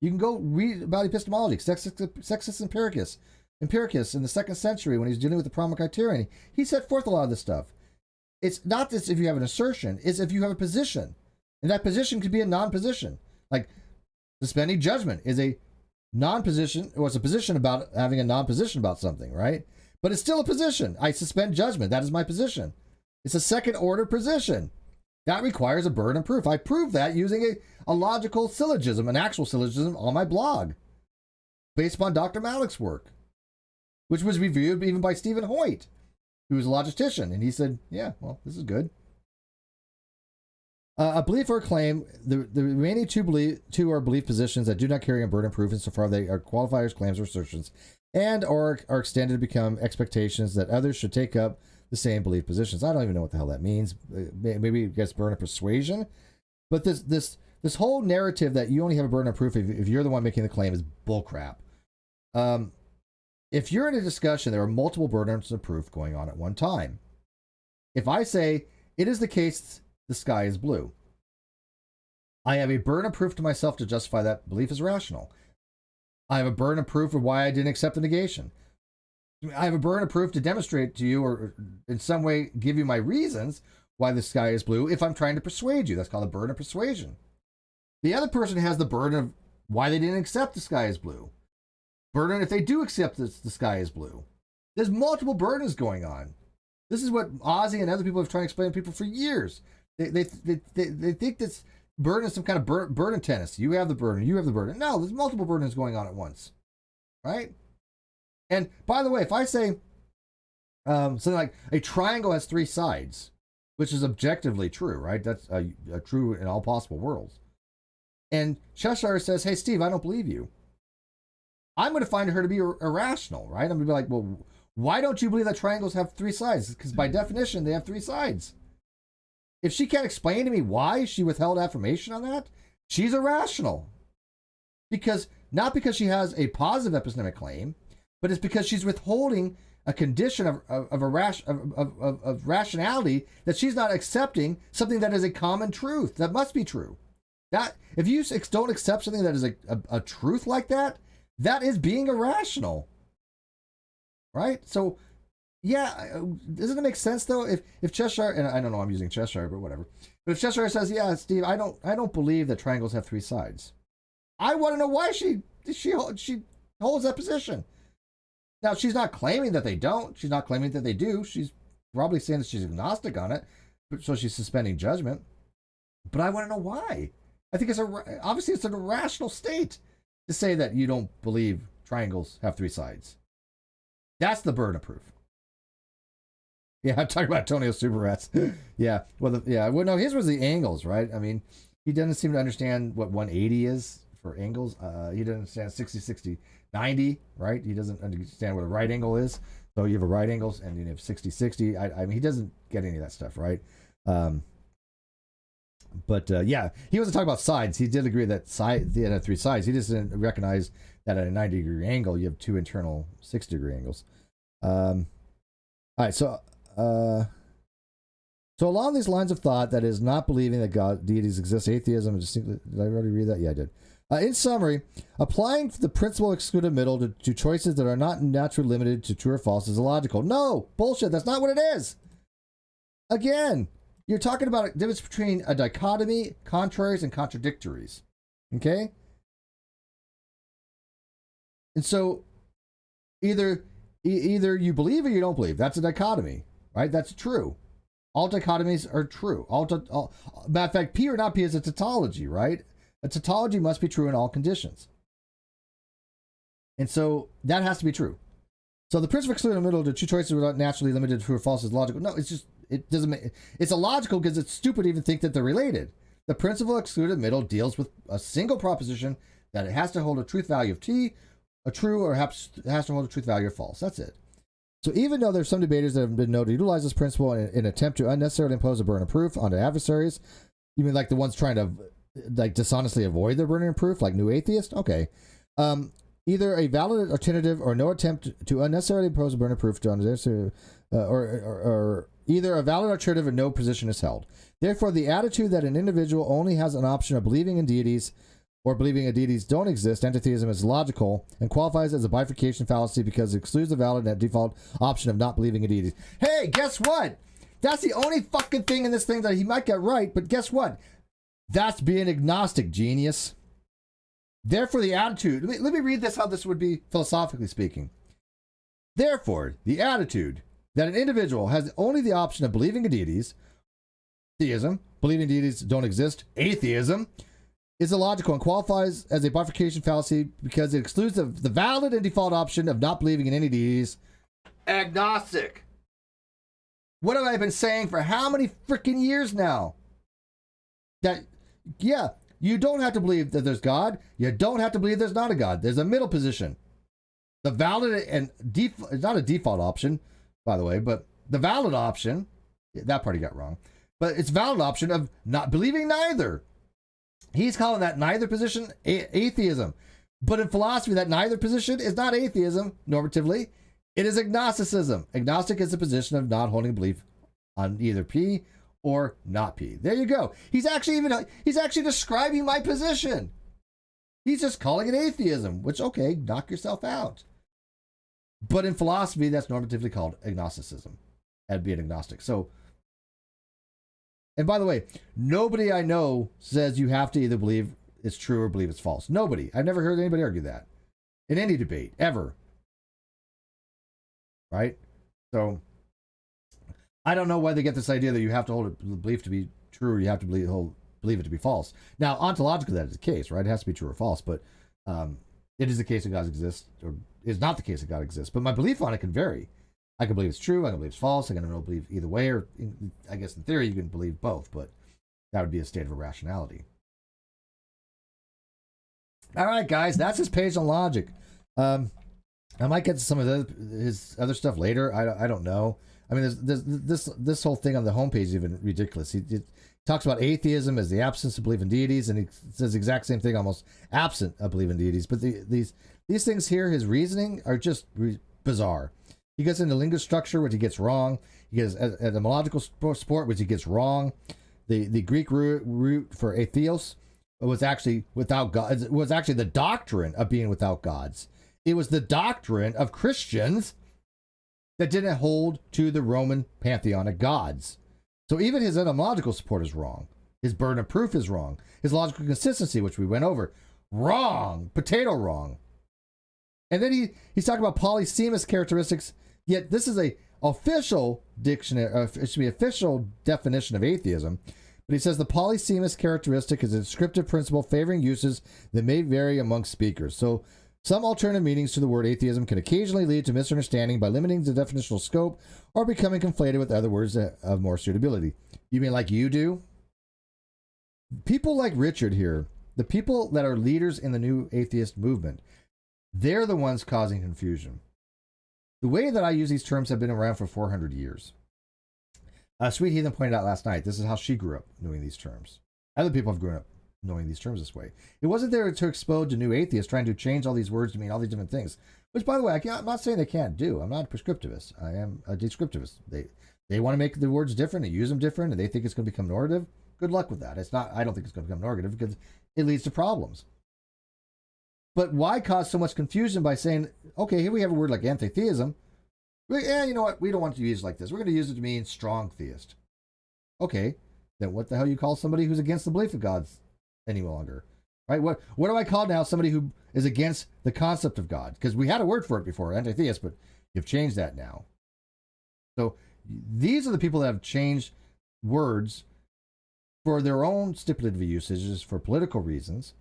S1: You can go read about epistemology. Sextus Empiricus in the 2nd century, when he was dealing with the problem of criterion, he set forth a lot of this stuff. It's not this if you have an assertion, it's if you have a position. And that position could be a non-position. Like suspending judgment is a non-position, or it's a position about having a non-position about something, right? But it's still a position. I suspend judgment. That is my position. It's a second order position. That requires a burden of proof. I prove that using a logical syllogism, an actual syllogism on my blog, based upon Dr. Malik's work, which was reviewed even by Stephen Hoyt, who was a logistician. And he said, yeah, well, this is good. A belief or a claim, the remaining two are belief positions that do not carry a burden of proof insofar they are qualifiers, claims, or assertions, and or are extended to become expectations that others should take up the same belief positions. I don't even know what the hell that means. Maybe it gets burden of persuasion. But this whole narrative that you only have a burden of proof if you're the one making the claim is bullcrap. If you're in a discussion, there are multiple burdens of proof going on at one time. If I say, it is the case the sky is blue, I have a burden of proof to myself to justify that belief is rational. I have a burden of proof of why I didn't accept the negation. I have a burden of proof to demonstrate to you, or in some way give you my reasons why the sky is blue if I'm trying to persuade you. That's called a burden of persuasion. The other person has the burden of why they didn't accept the sky is blue. Burden if they do accept the sky is blue. There's multiple burdens going on. This is what Ozzy and other people have tried to explain to people for years. They think burden is some kind of burden tennis. You have the burden. You have the burden. No, there's multiple burdens going on at once, right? And by the way, if I say something like a triangle has three sides, which is objectively true, right? That's true in all possible worlds. And Cheshire says, "Hey, Steve, I don't believe you." I'm going to find her to be irrational, right? I'm going to be like, "Well, why don't you believe that triangles have three sides? Because by definition, they have three sides." If she can't explain to me why she withheld affirmation on that, she's irrational. Not because she has a positive epistemic claim, but it's because she's withholding a condition of rationality that she's not accepting something that is a common truth that must be true. That if you don't accept something that is a truth like that, that is being irrational, right? So, yeah, doesn't it make sense though? If Cheshire, and I don't know, I'm using Cheshire, but whatever. But if Cheshire says, "Yeah, Steve, I don't believe that triangles have three sides," I want to know why she holds that position. Now, she's not claiming that they don't. She's not claiming that they do. She's probably saying that she's agnostic on it, so she's suspending judgment. But I want to know why. I think obviously it's an irrational state to say that you don't believe triangles have three sides. That's the burden of proof. Yeah, I'm talking about Antonio Super Rats. Yeah, well, no, his was the angles, right? I mean, he doesn't seem to understand what 180 is for angles. He doesn't understand 60, 60, 90, right? He doesn't understand what a right angle is. So you have a right angles and you have 60, 60. I mean, he doesn't get any of that stuff, right? But yeah, he wasn't talking about sides. He did agree that they had three sides. He just didn't recognize that at a 90-degree angle, you have two internal 6-degree angles. All right, so along these lines of thought, that is not believing that God deities exist, atheism. Did I already read that? Yeah, I did. In summary, applying the principle excluded middle to choices that are not naturally limited to true or false is illogical. No, bullshit. That's not what it is. Again, you're talking about a difference between a dichotomy, contraries, and contradictories. Okay? And so either you believe or you don't believe. That's a dichotomy, right? That's true. All dichotomies are true. Matter of fact, P or not P is a tautology, right? A tautology must be true in all conditions. And so that has to be true. So the principle excluded in the middle to two choices without naturally limited to true or false is logical. No, it doesn't make it's illogical because it's stupid to even think that they're related. The principle excluded in the middle deals with a single proposition that it has to hold a truth value of T, a true, or has to hold a truth value of false. That's it. So even though there's some debaters that have been known to utilize this principle in an attempt to unnecessarily impose a burden of proof onto adversaries, you mean like the ones trying to like dishonestly avoid their burden of proof, like New Atheist? Okay. Either a valid alternative or no attempt to unnecessarily impose a burden of proof to unnecessary, or either a valid alternative or no position is held. Therefore, the attitude that an individual only has an option of believing in deities or believing that deities don't exist, antitheism, is logical and qualifies as a bifurcation fallacy because it excludes the valid and default option of not believing in deities. Hey, guess what? That's the only fucking thing in this thing that he might get right, but guess what? That's being agnostic, genius. Therefore, the attitude... Let me read this how this would be philosophically speaking. Therefore, the attitude that an individual has only the option of believing in deities, theism, believing deities don't exist, atheism, is illogical and qualifies as a bifurcation fallacy because it excludes the valid and default option of not believing in any deities, agnostic. What have I been saying for how many freaking years now? That, yeah, you don't have to believe that there's God. You don't have to believe there's not a God. There's a middle position. The valid and it's not a default option, by the way, but the valid option, that part he got wrong, but it's valid option of not believing neither. He's calling that neither position atheism. But in philosophy, that neither position is not atheism, normatively. It is agnosticism. Agnostic is the position of not holding belief on either P or not P. There you go. He's actually describing my position. He's just calling it atheism, which, okay, knock yourself out. But in philosophy, that's normatively called agnosticism and being agnostic. So, and by the way, nobody I know says you have to either believe it's true or believe it's false. Nobody. I've never heard anybody argue that in any debate, ever. Right? So, I don't know why they get this idea that you have to hold a belief to be true or you have to hold believe it to be false. Now, ontologically, that is the case, right? It has to be true or false, but it is the case that God exists, or is not the case that God exists. But my belief on it can vary. I can believe it's true, I can believe it's false, I can believe either way, or I guess in theory you can believe both, but that would be a state of irrationality. All right, guys, that's his page on logic. I might get to some of his other stuff later. I don't know. I mean, this whole thing on the homepage is even ridiculous. He talks about atheism as the absence of belief in deities, and he says the exact same thing, almost absent of belief in deities. But these things here, his reasoning, are just bizarre. He gets into lingo structure, which he gets wrong. He gets etymological support, which he gets wrong. The Greek root for atheos was actually without God. It was actually the doctrine of being without gods. It was the doctrine of Christians that didn't hold to the Roman pantheon of gods. So even his etymological support is wrong. His burden of proof is wrong. His logical consistency, which we went over, wrong. Potato wrong. And then he's talking about polysemous characteristics. Yet this is a official dictionary. It should be official definition of atheism. But he says the polysemous characteristic is a descriptive principle favoring uses that may vary among speakers. So some alternative meanings to the word atheism can occasionally lead to misunderstanding by limiting the definitional scope or becoming conflated with other words of more suitability. You mean like you do? People like Richard here, the people that are leaders in the new atheist movement, they're the ones causing confusion. The way that I use these terms have been around for 400 years. Sweet Heathen pointed out last night, this is how she grew up knowing these terms. Other people have grown up knowing these terms this way. It wasn't there to expose to new atheists trying to change all these words to mean all these different things. Which, by the way, I'm not saying they can't do. I'm not a prescriptivist. I am a descriptivist. They want to make the words different and use them different, and they think it's going to become normative. Good luck with that. It's not. I don't think it's going to become normative because it leads to problems. But why cause so much confusion by saying, okay, here we have a word like anti-theism. Yeah, you know what? We don't want to use it like this. We're going to use it to mean strong theist. Okay, then what the hell you call somebody who's against the belief of gods any longer? Right? What do I call now somebody who is against the concept of God? Because we had a word for it before, anti-theist, but you've changed that now. So these are the people that have changed words for their own stipulative usages for political reasons,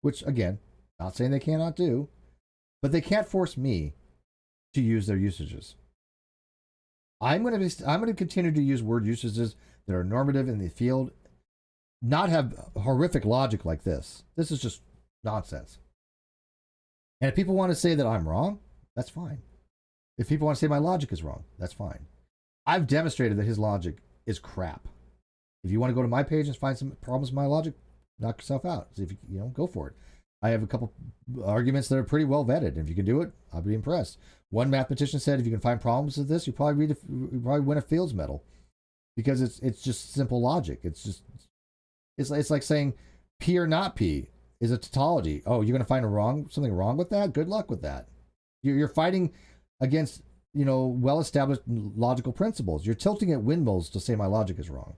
S1: which, again, not saying they cannot do, but they can't force me to use their usages. I'm going to continue to use word usages that are normative in the field, not have horrific logic like this. This is just nonsense. And if people want to say that I'm wrong, that's fine. If people want to say my logic is wrong, that's fine. I've demonstrated that his logic is crap. If you want to go to my page and find some problems with my logic, knock yourself out. See if you go for it. I have a couple arguments that are pretty well vetted. If you can do it, I'll be impressed. One mathematician said, if you can find problems with this, you probably win a Fields Medal, because it's just simple logic. It's like saying P or not P is a tautology. Oh, you're going to find something wrong with that? Good luck with that. You're fighting against well-established logical principles. You're tilting at windmills to say my logic is wrong,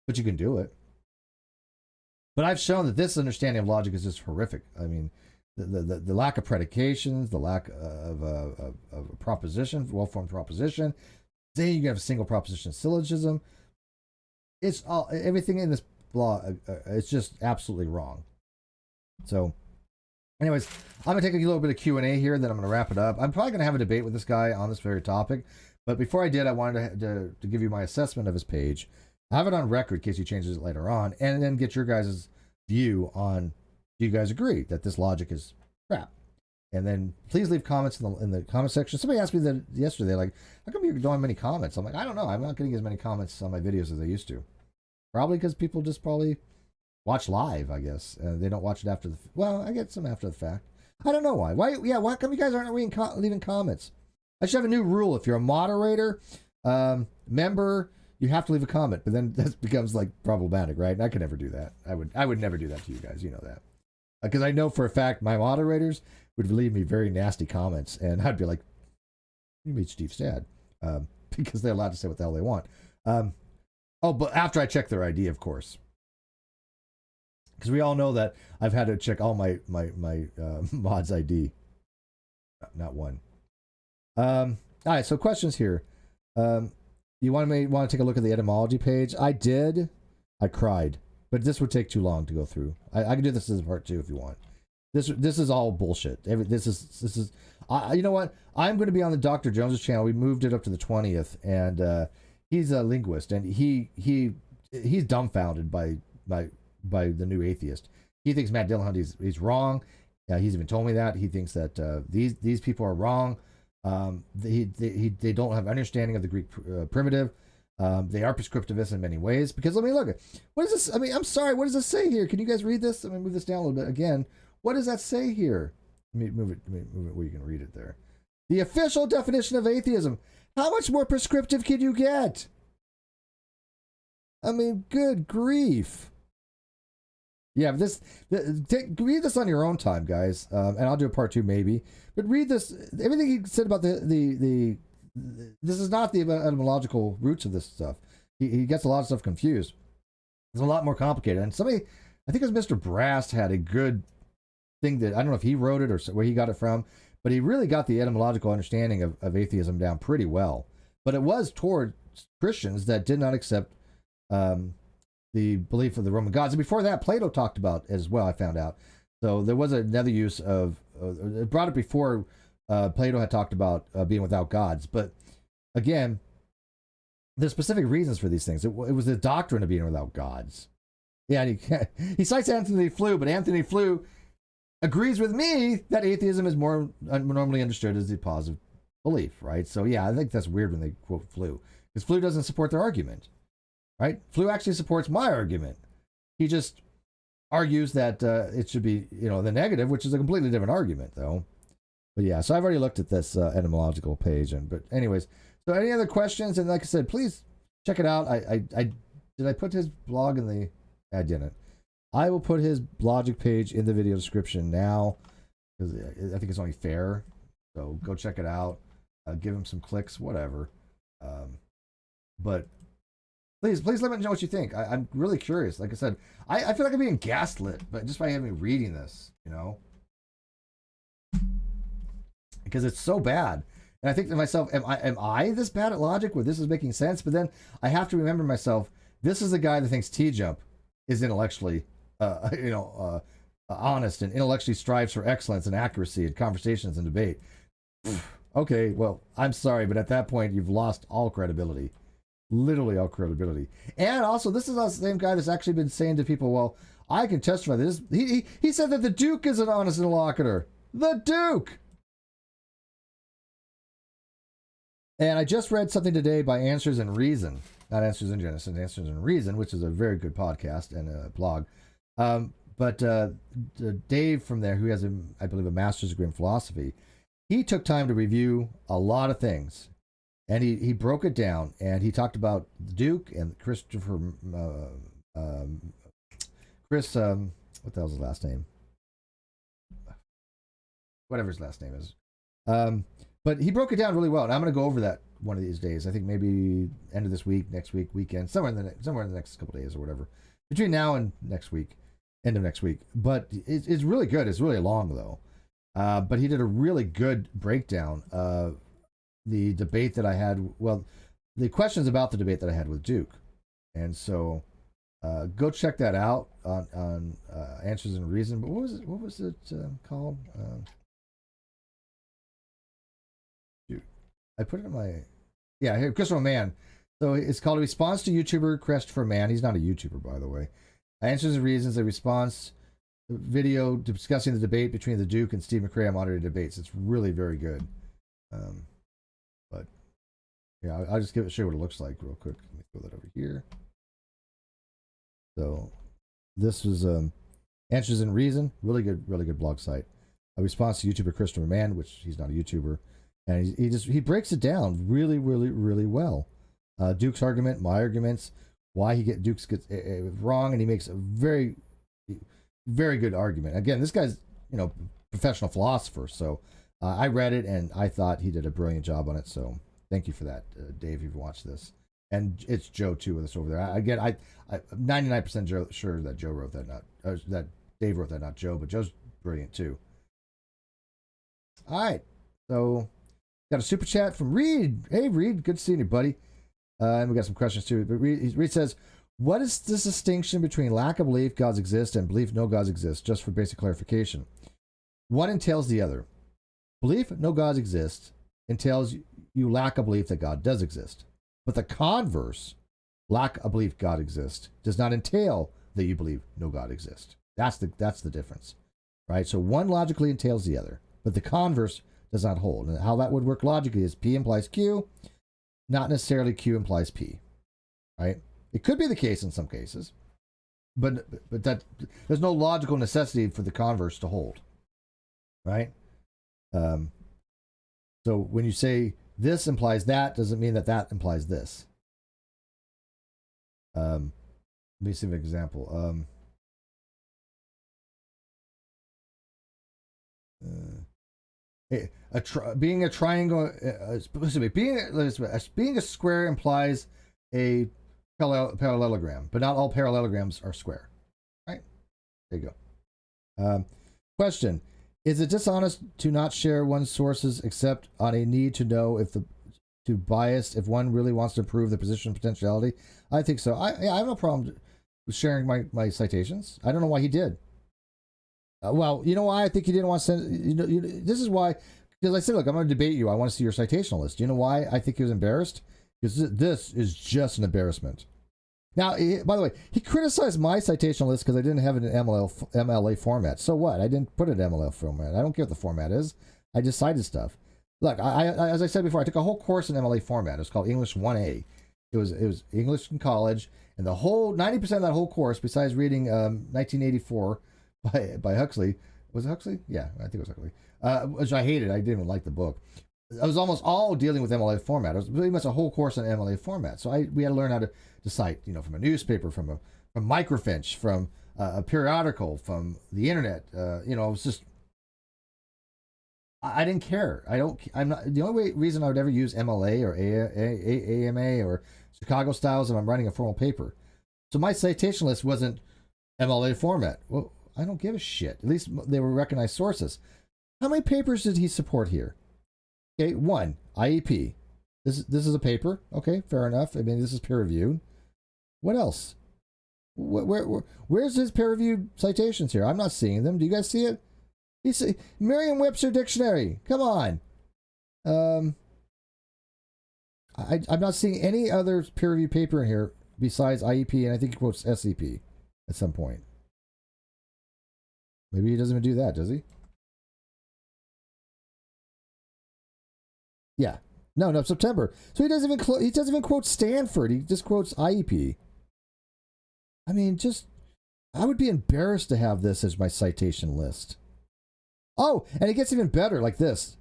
S1: but you can do it. But I've shown that this understanding of logic is just horrific. I mean, the lack of predications, the lack of a proposition, well-formed proposition. Saying you can have a single proposition syllogism. It's all, everything in this law. It's just absolutely wrong. So, anyways, I'm gonna take a little bit of Q&A here. Then I'm gonna wrap it up. I'm probably gonna have a debate with this guy on this very topic. But before I did, I wanted to give you my assessment of his page. I have it on record in case he changes it later on, and then get your guys' view on, do you guys agree that this logic is crap? And then please leave comments in the comment section. Somebody asked me that yesterday, like, how come you don't have many comments? I'm like, I don't know. I'm not getting as many comments on my videos as I used to. Probably because people just probably watch live, I guess. They don't watch it after the... Well, I get some after the fact. I don't know why. Why come you guys aren't leaving comments? I should have a new rule. If you're a moderator, member... You have to leave a comment, but then that becomes like problematic, right? And I could never do that. I would never do that to you guys. You know that, because I know for a fact my moderators would leave me very nasty comments, and I'd be like, "You made Steve sad," because they're allowed to say what the hell they want. But after I check their ID, of course, because we all know that I've had to check all my mods' ID. Not one. All right. So questions here. You want to take a look at the etymology page? I did. I cried. but this would take too long to go through. I can do this as a part 2 if you want. This is all bullshit. This is. You know what? I'm going to be on the Dr. Jones's channel. We moved it up to the 20th, and he's a linguist, and he's dumbfounded by the new atheist. He thinks Matt Dillahunty he's wrong. He's even told me that he thinks that these people are wrong. They don't have understanding of the Greek primitive. They are prescriptivists in many ways. Because let me look at what is this? I mean, I'm sorry. What does this say here? Can you guys read this? Let me move this down a little bit again. What does that say here? Let me move it where you can read it there. The official definition of atheism. How much more prescriptive can you get? I mean, good grief. Yeah, read this on your own time, guys, and I'll do a part 2 maybe. But read this. Everything he said about this is not the etymological roots of this stuff. He gets a lot of stuff confused. It's a lot more complicated. And somebody, I think it was Mr. Brass, had a good thing that I don't know if he wrote it or where he got it from, but he really got the etymological understanding of atheism down pretty well. But it was toward Christians that did not accept the belief of the Roman gods. And before that, Plato talked about it as well, I found out. So there was another use of, it brought it before Plato had talked about being without gods. But again, there's specific reasons for these things. It was the doctrine of being without gods. Yeah, and he cites Anthony Flew, but Anthony Flew agrees with me that atheism is more normally understood as a positive belief, right? So yeah, I think that's weird when they quote Flew, because Flew doesn't support their argument. Right? Flew actually supports my argument. He just argues that it should be, the negative, which is a completely different argument, though. But yeah, so I've already looked at this etymological page, but anyways, so any other questions? And like I said, please check it out. Did I put his blog in the? I didn't. I will put his Logic page in the video description now because I think it's only fair. So go check it out. Give him some clicks, whatever. But. Please let me know what you think. I'm really curious. Like I said, I feel like I'm being gaslit, but just by having me reading this, because it's so bad. And I think to myself, am I this bad at logic where this is making sense? But then I have to remember myself. This is the guy that thinks TJump is intellectually, honest and intellectually strives for excellence and accuracy in conversations and debate. Okay, well, I'm sorry, but at that point, you've lost all credibility. Literally all credibility. And also, this is the same guy that's actually been saying to people, well, I can testify this. He said that the Duke is an honest interlocutor. The Duke! And I just read something today by Answers in Reason. Not Answers in Genesis, Answers in Reason, which is a very good podcast and a blog. But Dave from there, who has, I believe, a master's degree in philosophy, he took time to review a lot of things. And he broke it down, and he talked about the Duke and Christopher, what the hell's his last name? Whatever his last name is. But he broke it down really well, and I'm going to go over that one of these days. I think maybe end of this week, next week, weekend, somewhere in the next couple of days or whatever. Between now and next week, end of next week. But it's really good. It's really long, though. But he did a really good breakdown of the debate that I had, the questions about the debate that I had with Duke. And so go check that out on Answers in Reason. But what was it called? Dude, I put it in my, here, Christopher Mann. So it's called A Response to YouTuber Christopher Mann. He's not a YouTuber, by the way. Answers and Reasons, a response video discussing the debate between the Duke and Steve McRae on modern debates. It's really very good. But yeah, I'll just show you what it looks like real quick. Let me throw that over here. So this was Answers in Reason, really good blog site. A response to YouTuber Christopher Mann, which he's not a YouTuber, and he breaks it down really well. Duke's argument, my arguments, why Duke's gets wrong, and he makes a very good argument. Again, this guy's professional philosopher, so. I read it, and I thought he did a brilliant job on it, so thank you for that, Dave, if you've watched this. And it's Joe, too, with us over there. I'm 99% sure that Joe wrote that, that Dave wrote that, not Joe, but Joe's brilliant, too. All right, so got a super chat from Reed. Hey, Reed, good seeing you, buddy. And we got some questions, too. But Reed says, What is this distinction between lack of belief gods exist and belief no gods exist? Just for basic clarification. One entails the other. Belief no gods exist entails you lack a belief that God does exist. But the converse, lack a belief God exists, does not entail that you believe no God exists. That's the difference, right? So one logically entails the other, but the converse does not hold. And how that would work logically is P implies Q, not necessarily Q implies P, right? It could be the case in some cases, but that there's no logical necessity for the converse to hold, right? So when you say this implies that, doesn't mean that that implies this. Let me see an example. Being a triangle, being a square implies a parallelogram, but not all parallelograms are square. Right? There you go. Question: is it dishonest to not share one's sources except on a need to know if to bias if one really wants to improve the position of potentiality? I think so. I have no problem with sharing my citations. I don't know why he did. Well, you know why I think he didn't want to send. This is why, because I said, look, I'm going to debate you. I want to see your citation list. Do you know why I think he was embarrassed? Because this is just an embarrassment. Now, by the way, he criticized my citation list because I didn't have it in MLA format. So what? I didn't put it in MLA format. I don't care what the format is. I just cited stuff. Look, I as I said before, I took a whole course in MLA format. It was called English 1A. It was English in college, and the whole 90% of that whole course, besides reading 1984 by Huxley, was it Huxley? Yeah, I think it was Huxley. Which I hated. I didn't even like the book. It was almost all dealing with MLA format. It was pretty much a whole course on MLA format. So we had to learn how to cite, from a newspaper, from microfinch, from a periodical, from the internet. It was just. I didn't care. I'm not the only reason I would ever use MLA or AMA or Chicago styles if I'm writing a formal paper. So my citation list wasn't MLA format. Well, I don't give a shit. At least they were recognized sources. How many papers did he support here? Okay, 1, IEP. This is a paper. Okay, fair enough. I mean, this is peer reviewed. What else? Where's his peer reviewed citations here? I'm not seeing them. Do you guys see it? Merriam-Webster Dictionary. Come on. I'm not seeing any other peer reviewed paper in here besides IEP, and I think he quotes SCP at some point. Maybe he doesn't even do that, does he? Yeah. No, September. So he doesn't even quote Stanford. He just quotes IEP. I mean, I would be embarrassed to have this as my citation list. Oh, and it gets even better like this.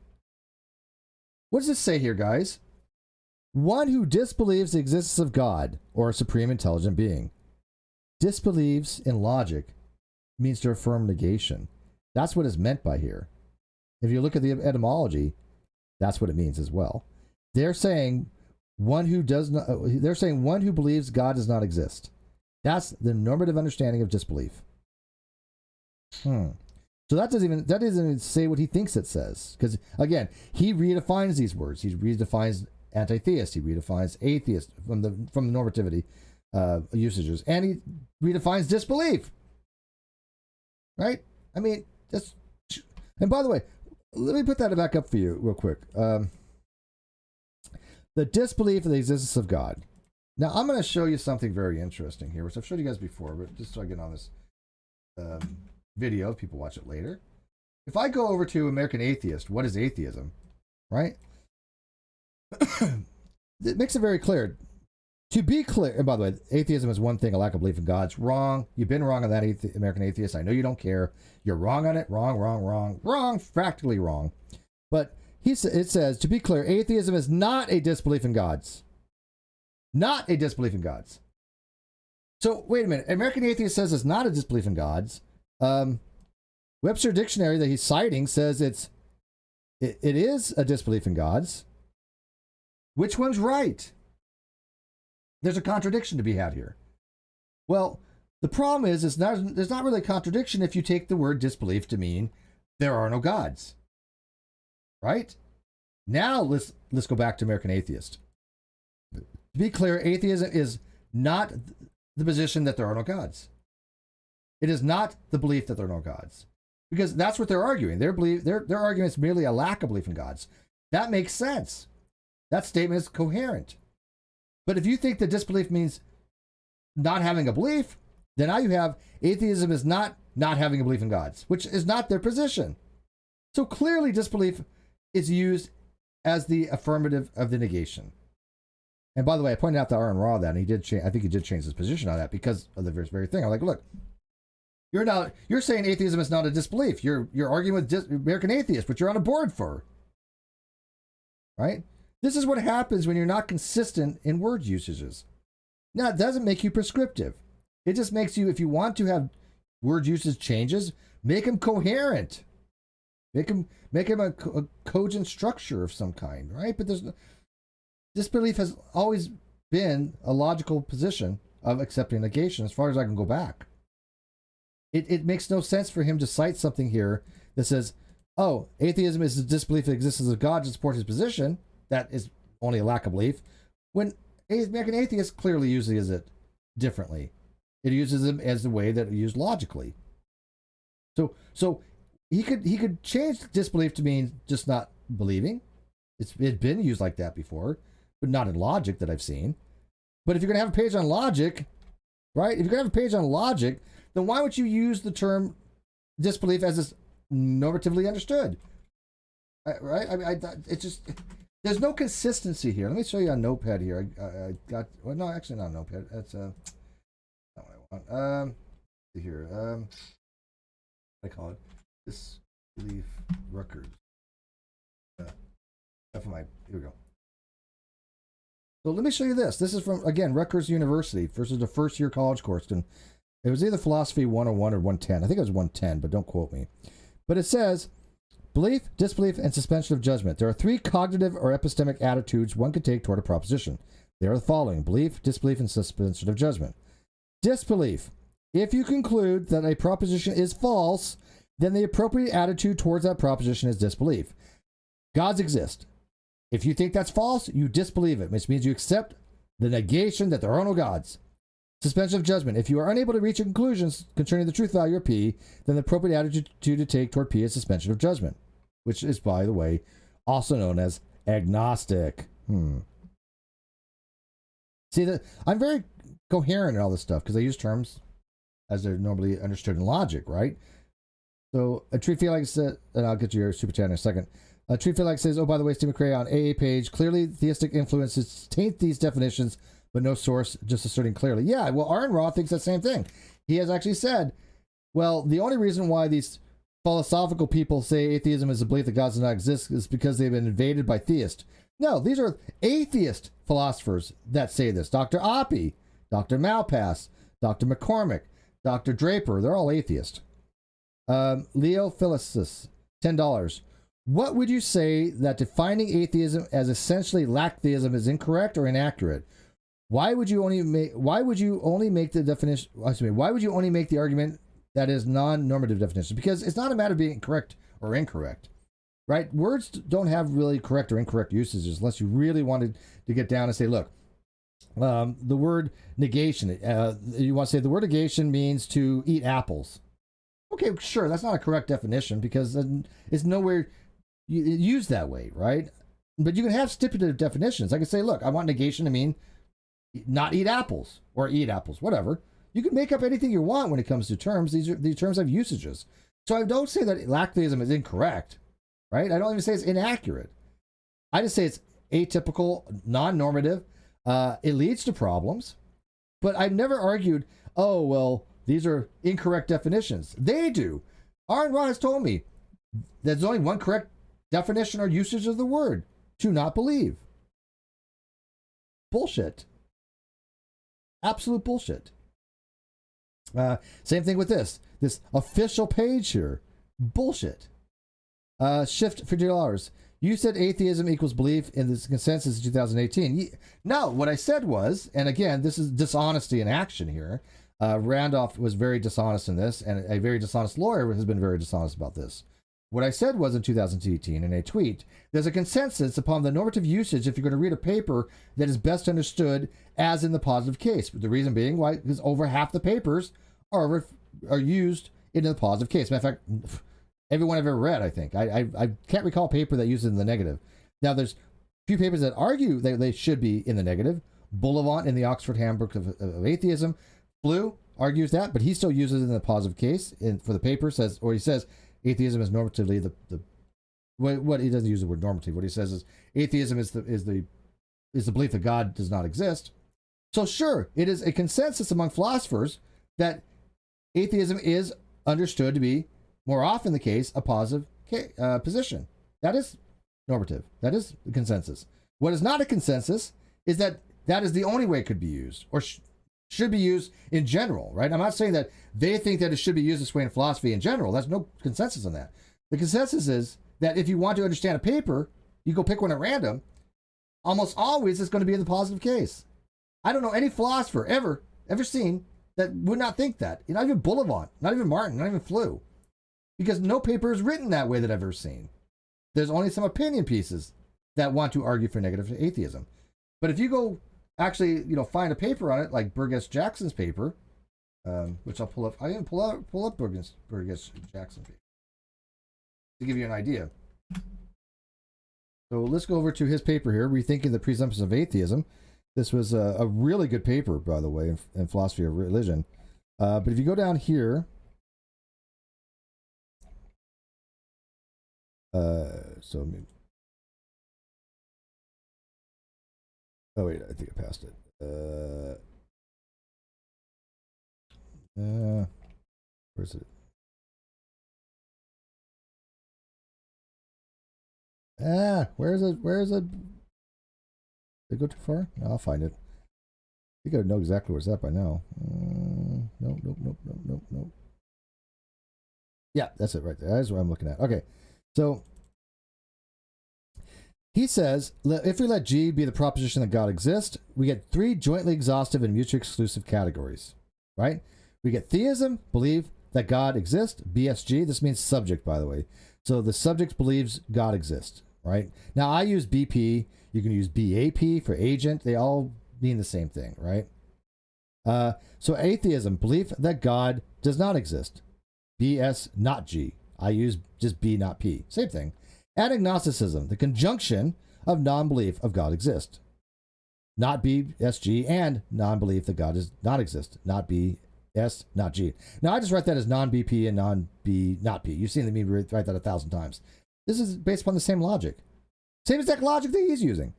S1: What does it say here, guys? One who disbelieves the existence of God or a supreme intelligent being. Disbelieves in logic means to affirm negation. That's what is meant by here. If you look at the etymology, that's what it means as well. They're saying one who believes God does not exist. That's the normative understanding of disbelief. So that doesn't even say what he thinks it says. Because again, he redefines these words. He redefines anti-theist. He redefines atheist from the normativity usages, and he redefines disbelief. Right? I mean, just. And by the way, let me put that back up for you real quick. The disbelief of the existence of God. Now, I'm going to show you something very interesting here, which I've showed you guys before, but just so I get on this video, if people watch it later. If I go over to American Atheist, what is atheism? Right? It makes it very clear. To be clear, and by the way, atheism is one thing, a lack of belief in God. It's wrong. You've been wrong on that, American Atheist. I know you don't care. You're wrong on it. Wrong, practically wrong. But it says, to be clear, atheism is not a disbelief in gods. Not a disbelief in gods. So, wait a minute. American Atheist says it's not a disbelief in gods. Webster Dictionary that he's citing says it is a disbelief in gods. Which one's right? There's a contradiction to be had here. Well, the problem is there's not really a contradiction if you take the word disbelief to mean there are no gods. Right? Now let's go back to American Atheist. To be clear, atheism is not the position that there are no gods. It is not the belief that there are no gods, because that's what they're arguing. Their argument is merely a lack of belief in gods. That makes sense. That statement is coherent. But if you think that disbelief means not having a belief, then now you have atheism is not having a belief in gods, which is not their position. So clearly disbelief is used as the affirmative of the negation. And by the way, I pointed out to Aaron Ra that, and he did change. I think he did change his position on that because of the very thing. I'm like, look, you're saying atheism is not a disbelief. You're arguing with American atheists, which you're on a board for, right? This is what happens when you're not consistent in word usages. Now, it doesn't make you prescriptive. It just makes you, if you want to have word usage changes, make them coherent. Make them a cogent structure of some kind, right? But disbelief has always been a logical position of accepting negation as far as I can go back. It makes no sense for him to cite something here that says, oh, atheism is the disbelief in the existence of God to support his position. That is only a lack of belief. When American atheists clearly uses it differently. It uses them as the way that it used logically. So he could change disbelief to mean just not believing. It's been used like that before, but not in logic that I've seen. But if you're going to have a page on logic, right? If you're going to have a page on logic, then why would you use the term disbelief as it's normatively understood? Right? I mean, it's just, there's no consistency here. Let me show you a notepad here. I got, well, no, actually not a notepad. That's not what I want. Here, what I call it, disbelief records. Here we go. So let me show you this. This is from, again, Rutgers University versus the first year college course. And it was either Philosophy 101 or 110. I think it was 110, but don't quote me. But it says, belief, disbelief, and suspension of judgment. There are three cognitive or epistemic attitudes one could take toward a proposition. They are the following: belief, disbelief, and suspension of judgment. Disbelief. If you conclude that a proposition is false, then the appropriate attitude towards that proposition is disbelief. Gods exist. If you think that's false, you disbelieve it, which means you accept the negation that there are no gods. Suspension of judgment. If you are unable to reach a conclusion concerning the truth value of P, then the appropriate attitude to take toward P is suspension of judgment, which is, by the way, also known as agnostic. See, I'm very coherent in all this stuff because I use terms as they're normally understood in logic, right? So a Tree Felix said, and I'll get to your super chat in a second. Tree Felix says, oh, by the way, Stephen McCrae on AA page, clearly theistic influences taint these definitions, but no source just asserting clearly. Yeah, well, Aaron Ra thinks that same thing. He has actually said, well, the only reason why these philosophical people say atheism is a belief that God does not exist is because they've been invaded by theists. No, these are atheist philosophers that say this. Dr. Oppie, Dr. Malpass, Dr. McCormick, Dr. Draper, they're all atheist. Leo Philisis, $10. What would you say that defining atheism as essentially lack theism is incorrect or inaccurate? Why would you only make the argument that is non-normative definition? Because it's not a matter of being correct or incorrect, right? Words don't have really correct or incorrect usages unless you really wanted to get down and say, look, the word negation, you want to say the word negation means to eat apples. Okay, sure, that's not a correct definition because it's nowhere used that way, right? But you can have stipulative definitions. I can say, look, I want negation to mean not eat apples or eat apples, whatever. You can make up anything you want when it comes to terms. These terms have usages. So I don't say that lack theism is incorrect, right? I don't even say it's inaccurate. I just say it's atypical, non-normative. It leads to problems. But I've never argued, oh, well, these are incorrect definitions. They do. Aaron Ra has told me there's only one correct definition or usage of the word: to not believe. Bullshit. Absolute bullshit. Same thing with this official page here. Bullshit. Shift $50. You said atheism equals belief in this consensus in 2018. No, what I said was, and again, this is dishonesty in action here. Randolph was very dishonest in this, and a very dishonest lawyer has been very dishonest about this. What I said was in 2018 in a tweet, there's a consensus upon the normative usage if you're going to read a paper that is best understood as in the positive case. The reason being why, because over half the papers are used in the positive case. Matter of fact, everyone I've ever read, I think. I can't recall a paper that uses it in the negative. Now, there's a few papers that argue that they should be in the negative. Bullivant in the Oxford Handbook of Atheism. Flew argues that, but he still uses it in the positive case for the paper. He says atheism is normatively what he doesn't use the word normative. What he says is atheism is the belief that God does not exist. So sure, it is a consensus among philosophers that atheism is understood to be more often the case a positive position. That is normative. That is the consensus. What is not a consensus is that is the only way it could be used or should be used in general, right? I'm not saying that they think that it should be used this way in philosophy in general. There's no consensus on that. The consensus is that if you want to understand a paper, you go pick one at random. Almost always it's going to be in the positive case. I don't know any philosopher ever seen that would not think that. Not even Bullivant, not even Martin, not even Flew. Because no paper is written that way that I've ever seen. There's only some opinion pieces that want to argue for negative atheism. But if you go actually, find a paper on it, like Burgess Jackson's paper, which I'll pull up. I didn't pull up Burgess Jackson's paper to give you an idea. So let's go over to his paper here, Rethinking the Presumptions of Atheism. This was a really good paper, by the way, in philosophy of religion. But if you go down here, oh wait, I think I passed it. Where's it? Where is it? Did it go too far? No, I'll find it. You gotta know exactly where it's at by now. Nope. Yeah, that's it right there. That's what I'm looking at. Okay, so he says, if we let G be the proposition that God exists, we get three jointly exhaustive and mutually exclusive categories, right? We get theism, believe that God exists, BSG. This means subject, by the way. So the subject believes God exists, right? Now, I use BP. You can use BAP for agent. They all mean the same thing, right? So atheism, belief that God does not exist. BS, not G. I use just B, not P. Same thing. And agnosticism, the conjunction of non-belief of God exists. Not BSG and non-belief that God does not exist. Not BS, not G. Now, I just write that as non-BP and non-B, not P. You've seen me write that 1,000 times. This is based upon the same logic. Same exact logic that he's using.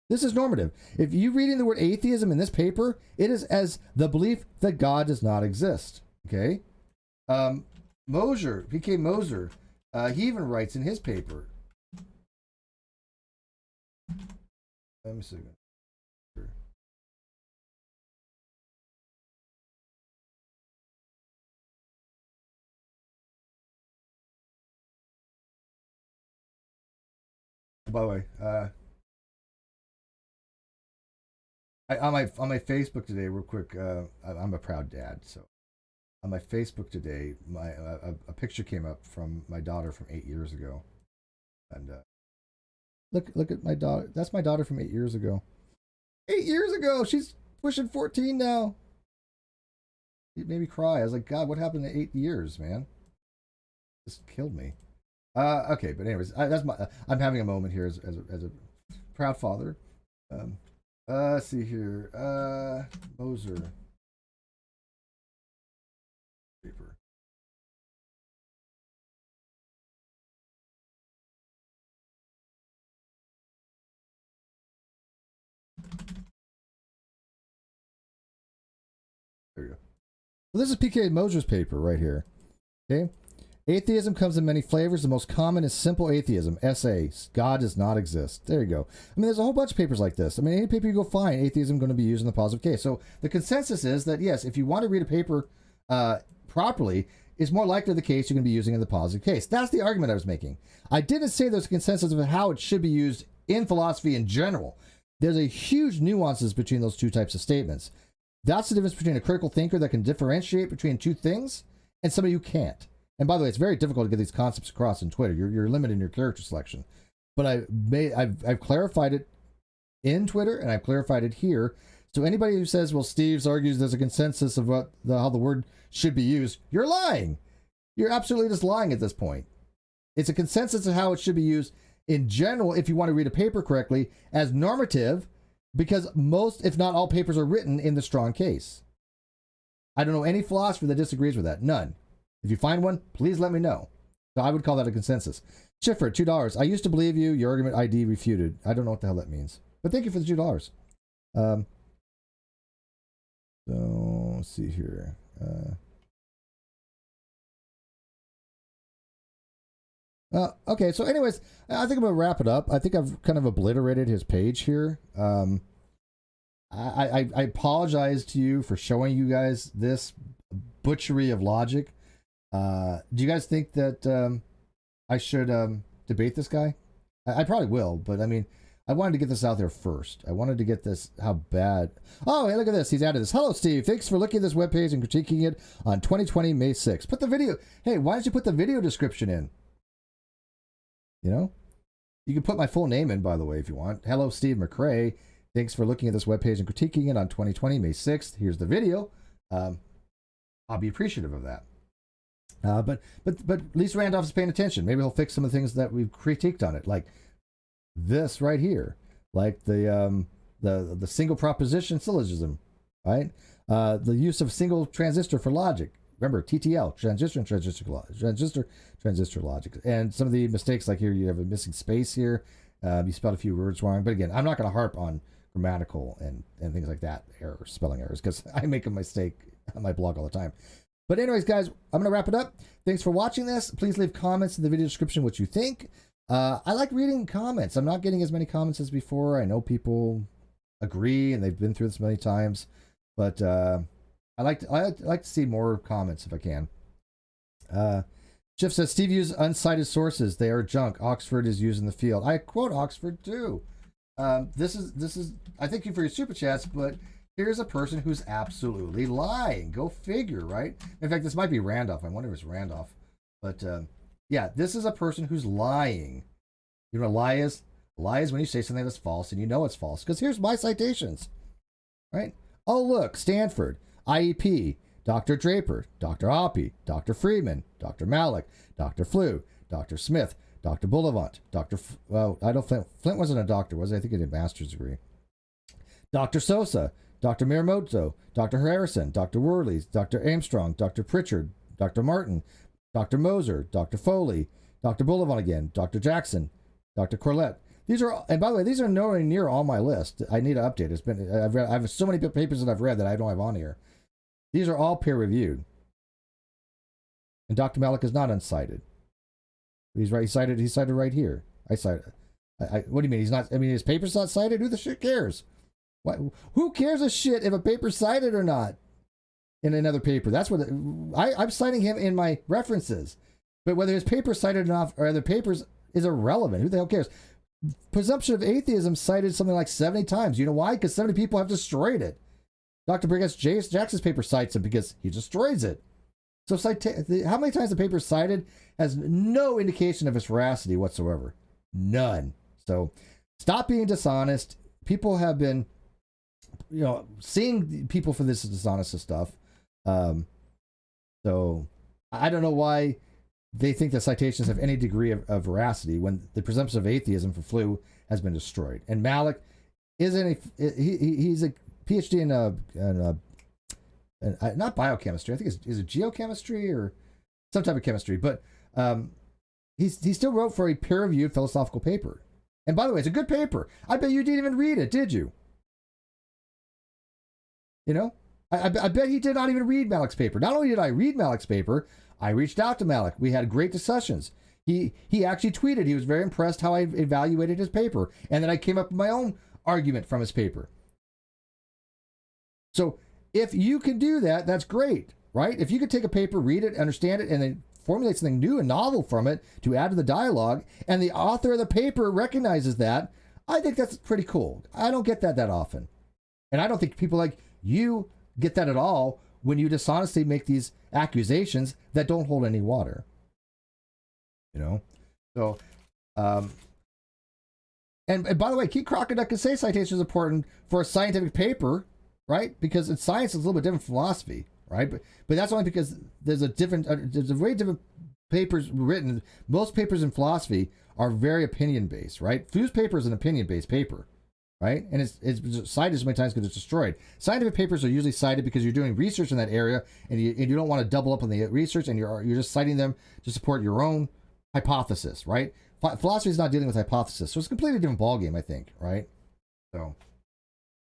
S1: This is normative. If you read in the word atheism in this paper, it is as the belief that God does not exist. Okay? Moser, P.K. Moser, he even writes in his paper. Let me see. By the way, on my Facebook today, real quick, I'm a proud dad, so on my Facebook today, a picture came up from my daughter from 8 years ago, and look at my daughter. That's my daughter from 8 years ago. 8 years ago, she's pushing 14 now. It made me cry. I was like, God, what happened to 8 years, man? Just killed me. Okay, but anyways, I'm having a moment here as a proud father. Let's see here. Moser. Paper. There you go. Well, this is P.K. Moser's paper right here. Okay. Atheism comes in many flavors. The most common is simple atheism. SA. God does not exist. There you go. I mean, there's a whole bunch of papers like this. I mean, any paper you go find, atheism going to be used in the positive case. So the consensus is that, yes, if you want to read a paper properly, it's more likely the case you're going to be using in the positive case. That's the argument I was making. I didn't say there's a consensus of how it should be used in philosophy in general. There's a huge nuances between those two types of statements. That's the difference between a critical thinker that can differentiate between two things and somebody who can't. And by the way, it's very difficult to get these concepts across in Twitter. You're limited in your character selection. But I've clarified it in Twitter, and I've clarified it here. So anybody who says, well, Steve's argues there's a consensus of how the word should be used, you're lying. You're absolutely just lying at this point. It's a consensus of how it should be used in general, if you want to read a paper correctly, as normative, because most, if not all, papers are written in the strong case. I don't know any philosopher that disagrees with that. None. If you find one, please let me know. So I would call that a consensus. Schiffer, $2. I used to believe you. Your argument ID refuted. I don't know what the hell that means. But thank you for the $2. So let's see here. Okay, so anyways, I think I'm going to wrap it up. I think I've kind of obliterated his page here. I apologize to you for showing you guys this butchery of logic. Do you guys think that I should debate this guy? I probably will, but I mean, I wanted to get this out there first. I wanted to get this, how bad. Oh, hey, look at this. He's added this. Hello, Steve. Thanks for looking at this webpage and critiquing it on 2020 May 6th. Put the video. Hey, why don't you put the video description in? You know? You can put my full name in, by the way, if you want. Hello, Steve McRae. Thanks for looking at this webpage and critiquing it on 2020 May 6th. Here's the video. I'll be appreciative of that. But at least Randolph is paying attention. Maybe he'll fix some of the things that we've critiqued on it, like this right here, like the single proposition syllogism, right? The use of single transistor for logic. Remember, TTL, transistor logic, and some of the mistakes, like here you have a missing space here. You spelled a few words wrong, but again, I'm not going to harp on grammatical and things like that, errors, spelling errors, because I make a mistake on my blog all the time. But anyways, guys, I'm going to wrap it up. Thanks for watching this. Please leave comments in the video description what you think. I like reading comments. I'm not getting as many comments as before. I know people agree, and they've been through this many times, but I like to see more comments if I can. Jeff says, Steve used uncited sources. They are junk. Oxford is used in the field. I quote Oxford too. This is. I thank you for your super chats, but here's a person who's absolutely lying. Go figure, right? In fact, this might be Randolph. I wonder if it's Randolph. But yeah, this is a person who's lying. You know what a lie is? A lie is when you say something that's false and you know it's false. Because here's my citations, right? Oh, look, Stanford, IEP, Dr. Draper, Dr. Hoppe, Dr. Freeman, Dr. Malik, Dr. Flew, Dr. Smith, Dr. Bullivant, well, I don't think Flint wasn't a doctor, was he? I think he did a master's degree. Dr. Sosa, Dr. Miramoto, Dr. Harrison, Dr. Worley, Dr. Armstrong, Dr. Pritchard, Dr. Martin, Dr. Moser, Dr. Foley, Dr. Bullivant again, Dr. Jackson, Dr. Corlett. These are, and by the way, these are nowhere near on my list. I need to update. It's been, I have so many papers that I've read that I don't have on here. These are all peer reviewed. And Dr. Malik is not uncited. He's right. He's cited right here. What do you mean? He's not, I mean, his paper's not cited? Who the shit cares? What, who cares a shit if a paper's cited or not in another paper? That's what I'm citing him in my references. But whether his paper's cited or not, or other papers, is irrelevant. Who the hell cares? Presumption of atheism cited something like 70 times. You know why? Because 70 people have destroyed it. Dr. Brigas Jackson's paper cites it because he destroys it. So how many times the paper is cited has no indication of its veracity whatsoever. None. So stop being dishonest. People have been, seeing people for this dishonest stuff. So I don't know why they think the citations have any degree of veracity when the presumption of atheism for Flew has been destroyed. And Malik isn't he's a PhD in not biochemistry. I think is it geochemistry or some type of chemistry. But he still wrote for a peer-reviewed philosophical paper. And by the way, it's a good paper. I bet you didn't even read it, did you? I bet he did not even read Malik's paper. Not only did I read Malik's paper, I reached out to Malik. We had great discussions. He actually tweeted he was very impressed how I evaluated his paper, and then I came up with my own argument from his paper. So if you can do that, that's great, right? If you could take a paper, read it, understand it, and then formulate something new and novel from it to add to the dialogue, and the author of the paper recognizes that, I think that's pretty cool. I don't get that often. And I don't think people like you get that at all when you dishonestly make these accusations that don't hold any water. you know. So, and by the way, Keith Crocodile can say citation is important for a scientific paper, right? Because in science, it's a little bit different from philosophy, right? But that's only because there's a way different papers written. Most papers in philosophy are very opinion based, right? Fuse paper is an opinion based paper, right? And it's cited so many times because it's destroyed. Scientific papers are usually cited because you're doing research in that area, and you don't want to double up on the research, and you're just citing them to support your own hypothesis, right? Philosophy is not dealing with hypothesis, so it's a completely different ballgame, I think, right? So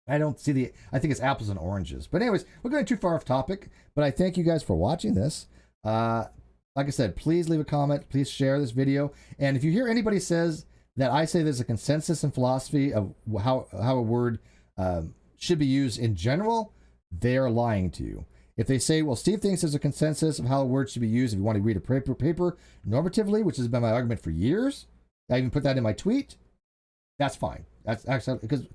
S1: I don't see I think it's apples and oranges. But anyways, we're going too far off topic, but I thank you guys for watching this. Like I said, please leave a comment, please share this video, and if you hear anybody says that I say there's a consensus in philosophy of how a word should be used in general, they are lying to you. If they say, well, Steve thinks there's a consensus of how a word should be used if you want to read a paper normatively, which has been my argument for years, I even put that in my tweet, that's fine. That's actually, because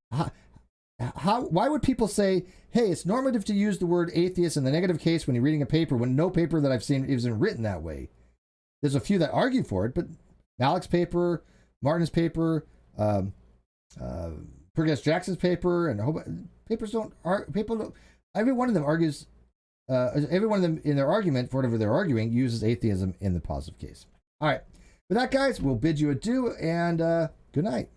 S1: why would people say, hey, it's normative to use the word atheist in the negative case when you're reading a paper when no paper that I've seen isn't written that way? There's a few that argue for it, but Malik's paper, Martin's paper, Pergas Jackson's paper, and papers don't, every one of them argues, every one of them in their argument for whatever they're arguing uses atheism in the positive case. All right. With that, guys, we'll bid you adieu, and good night.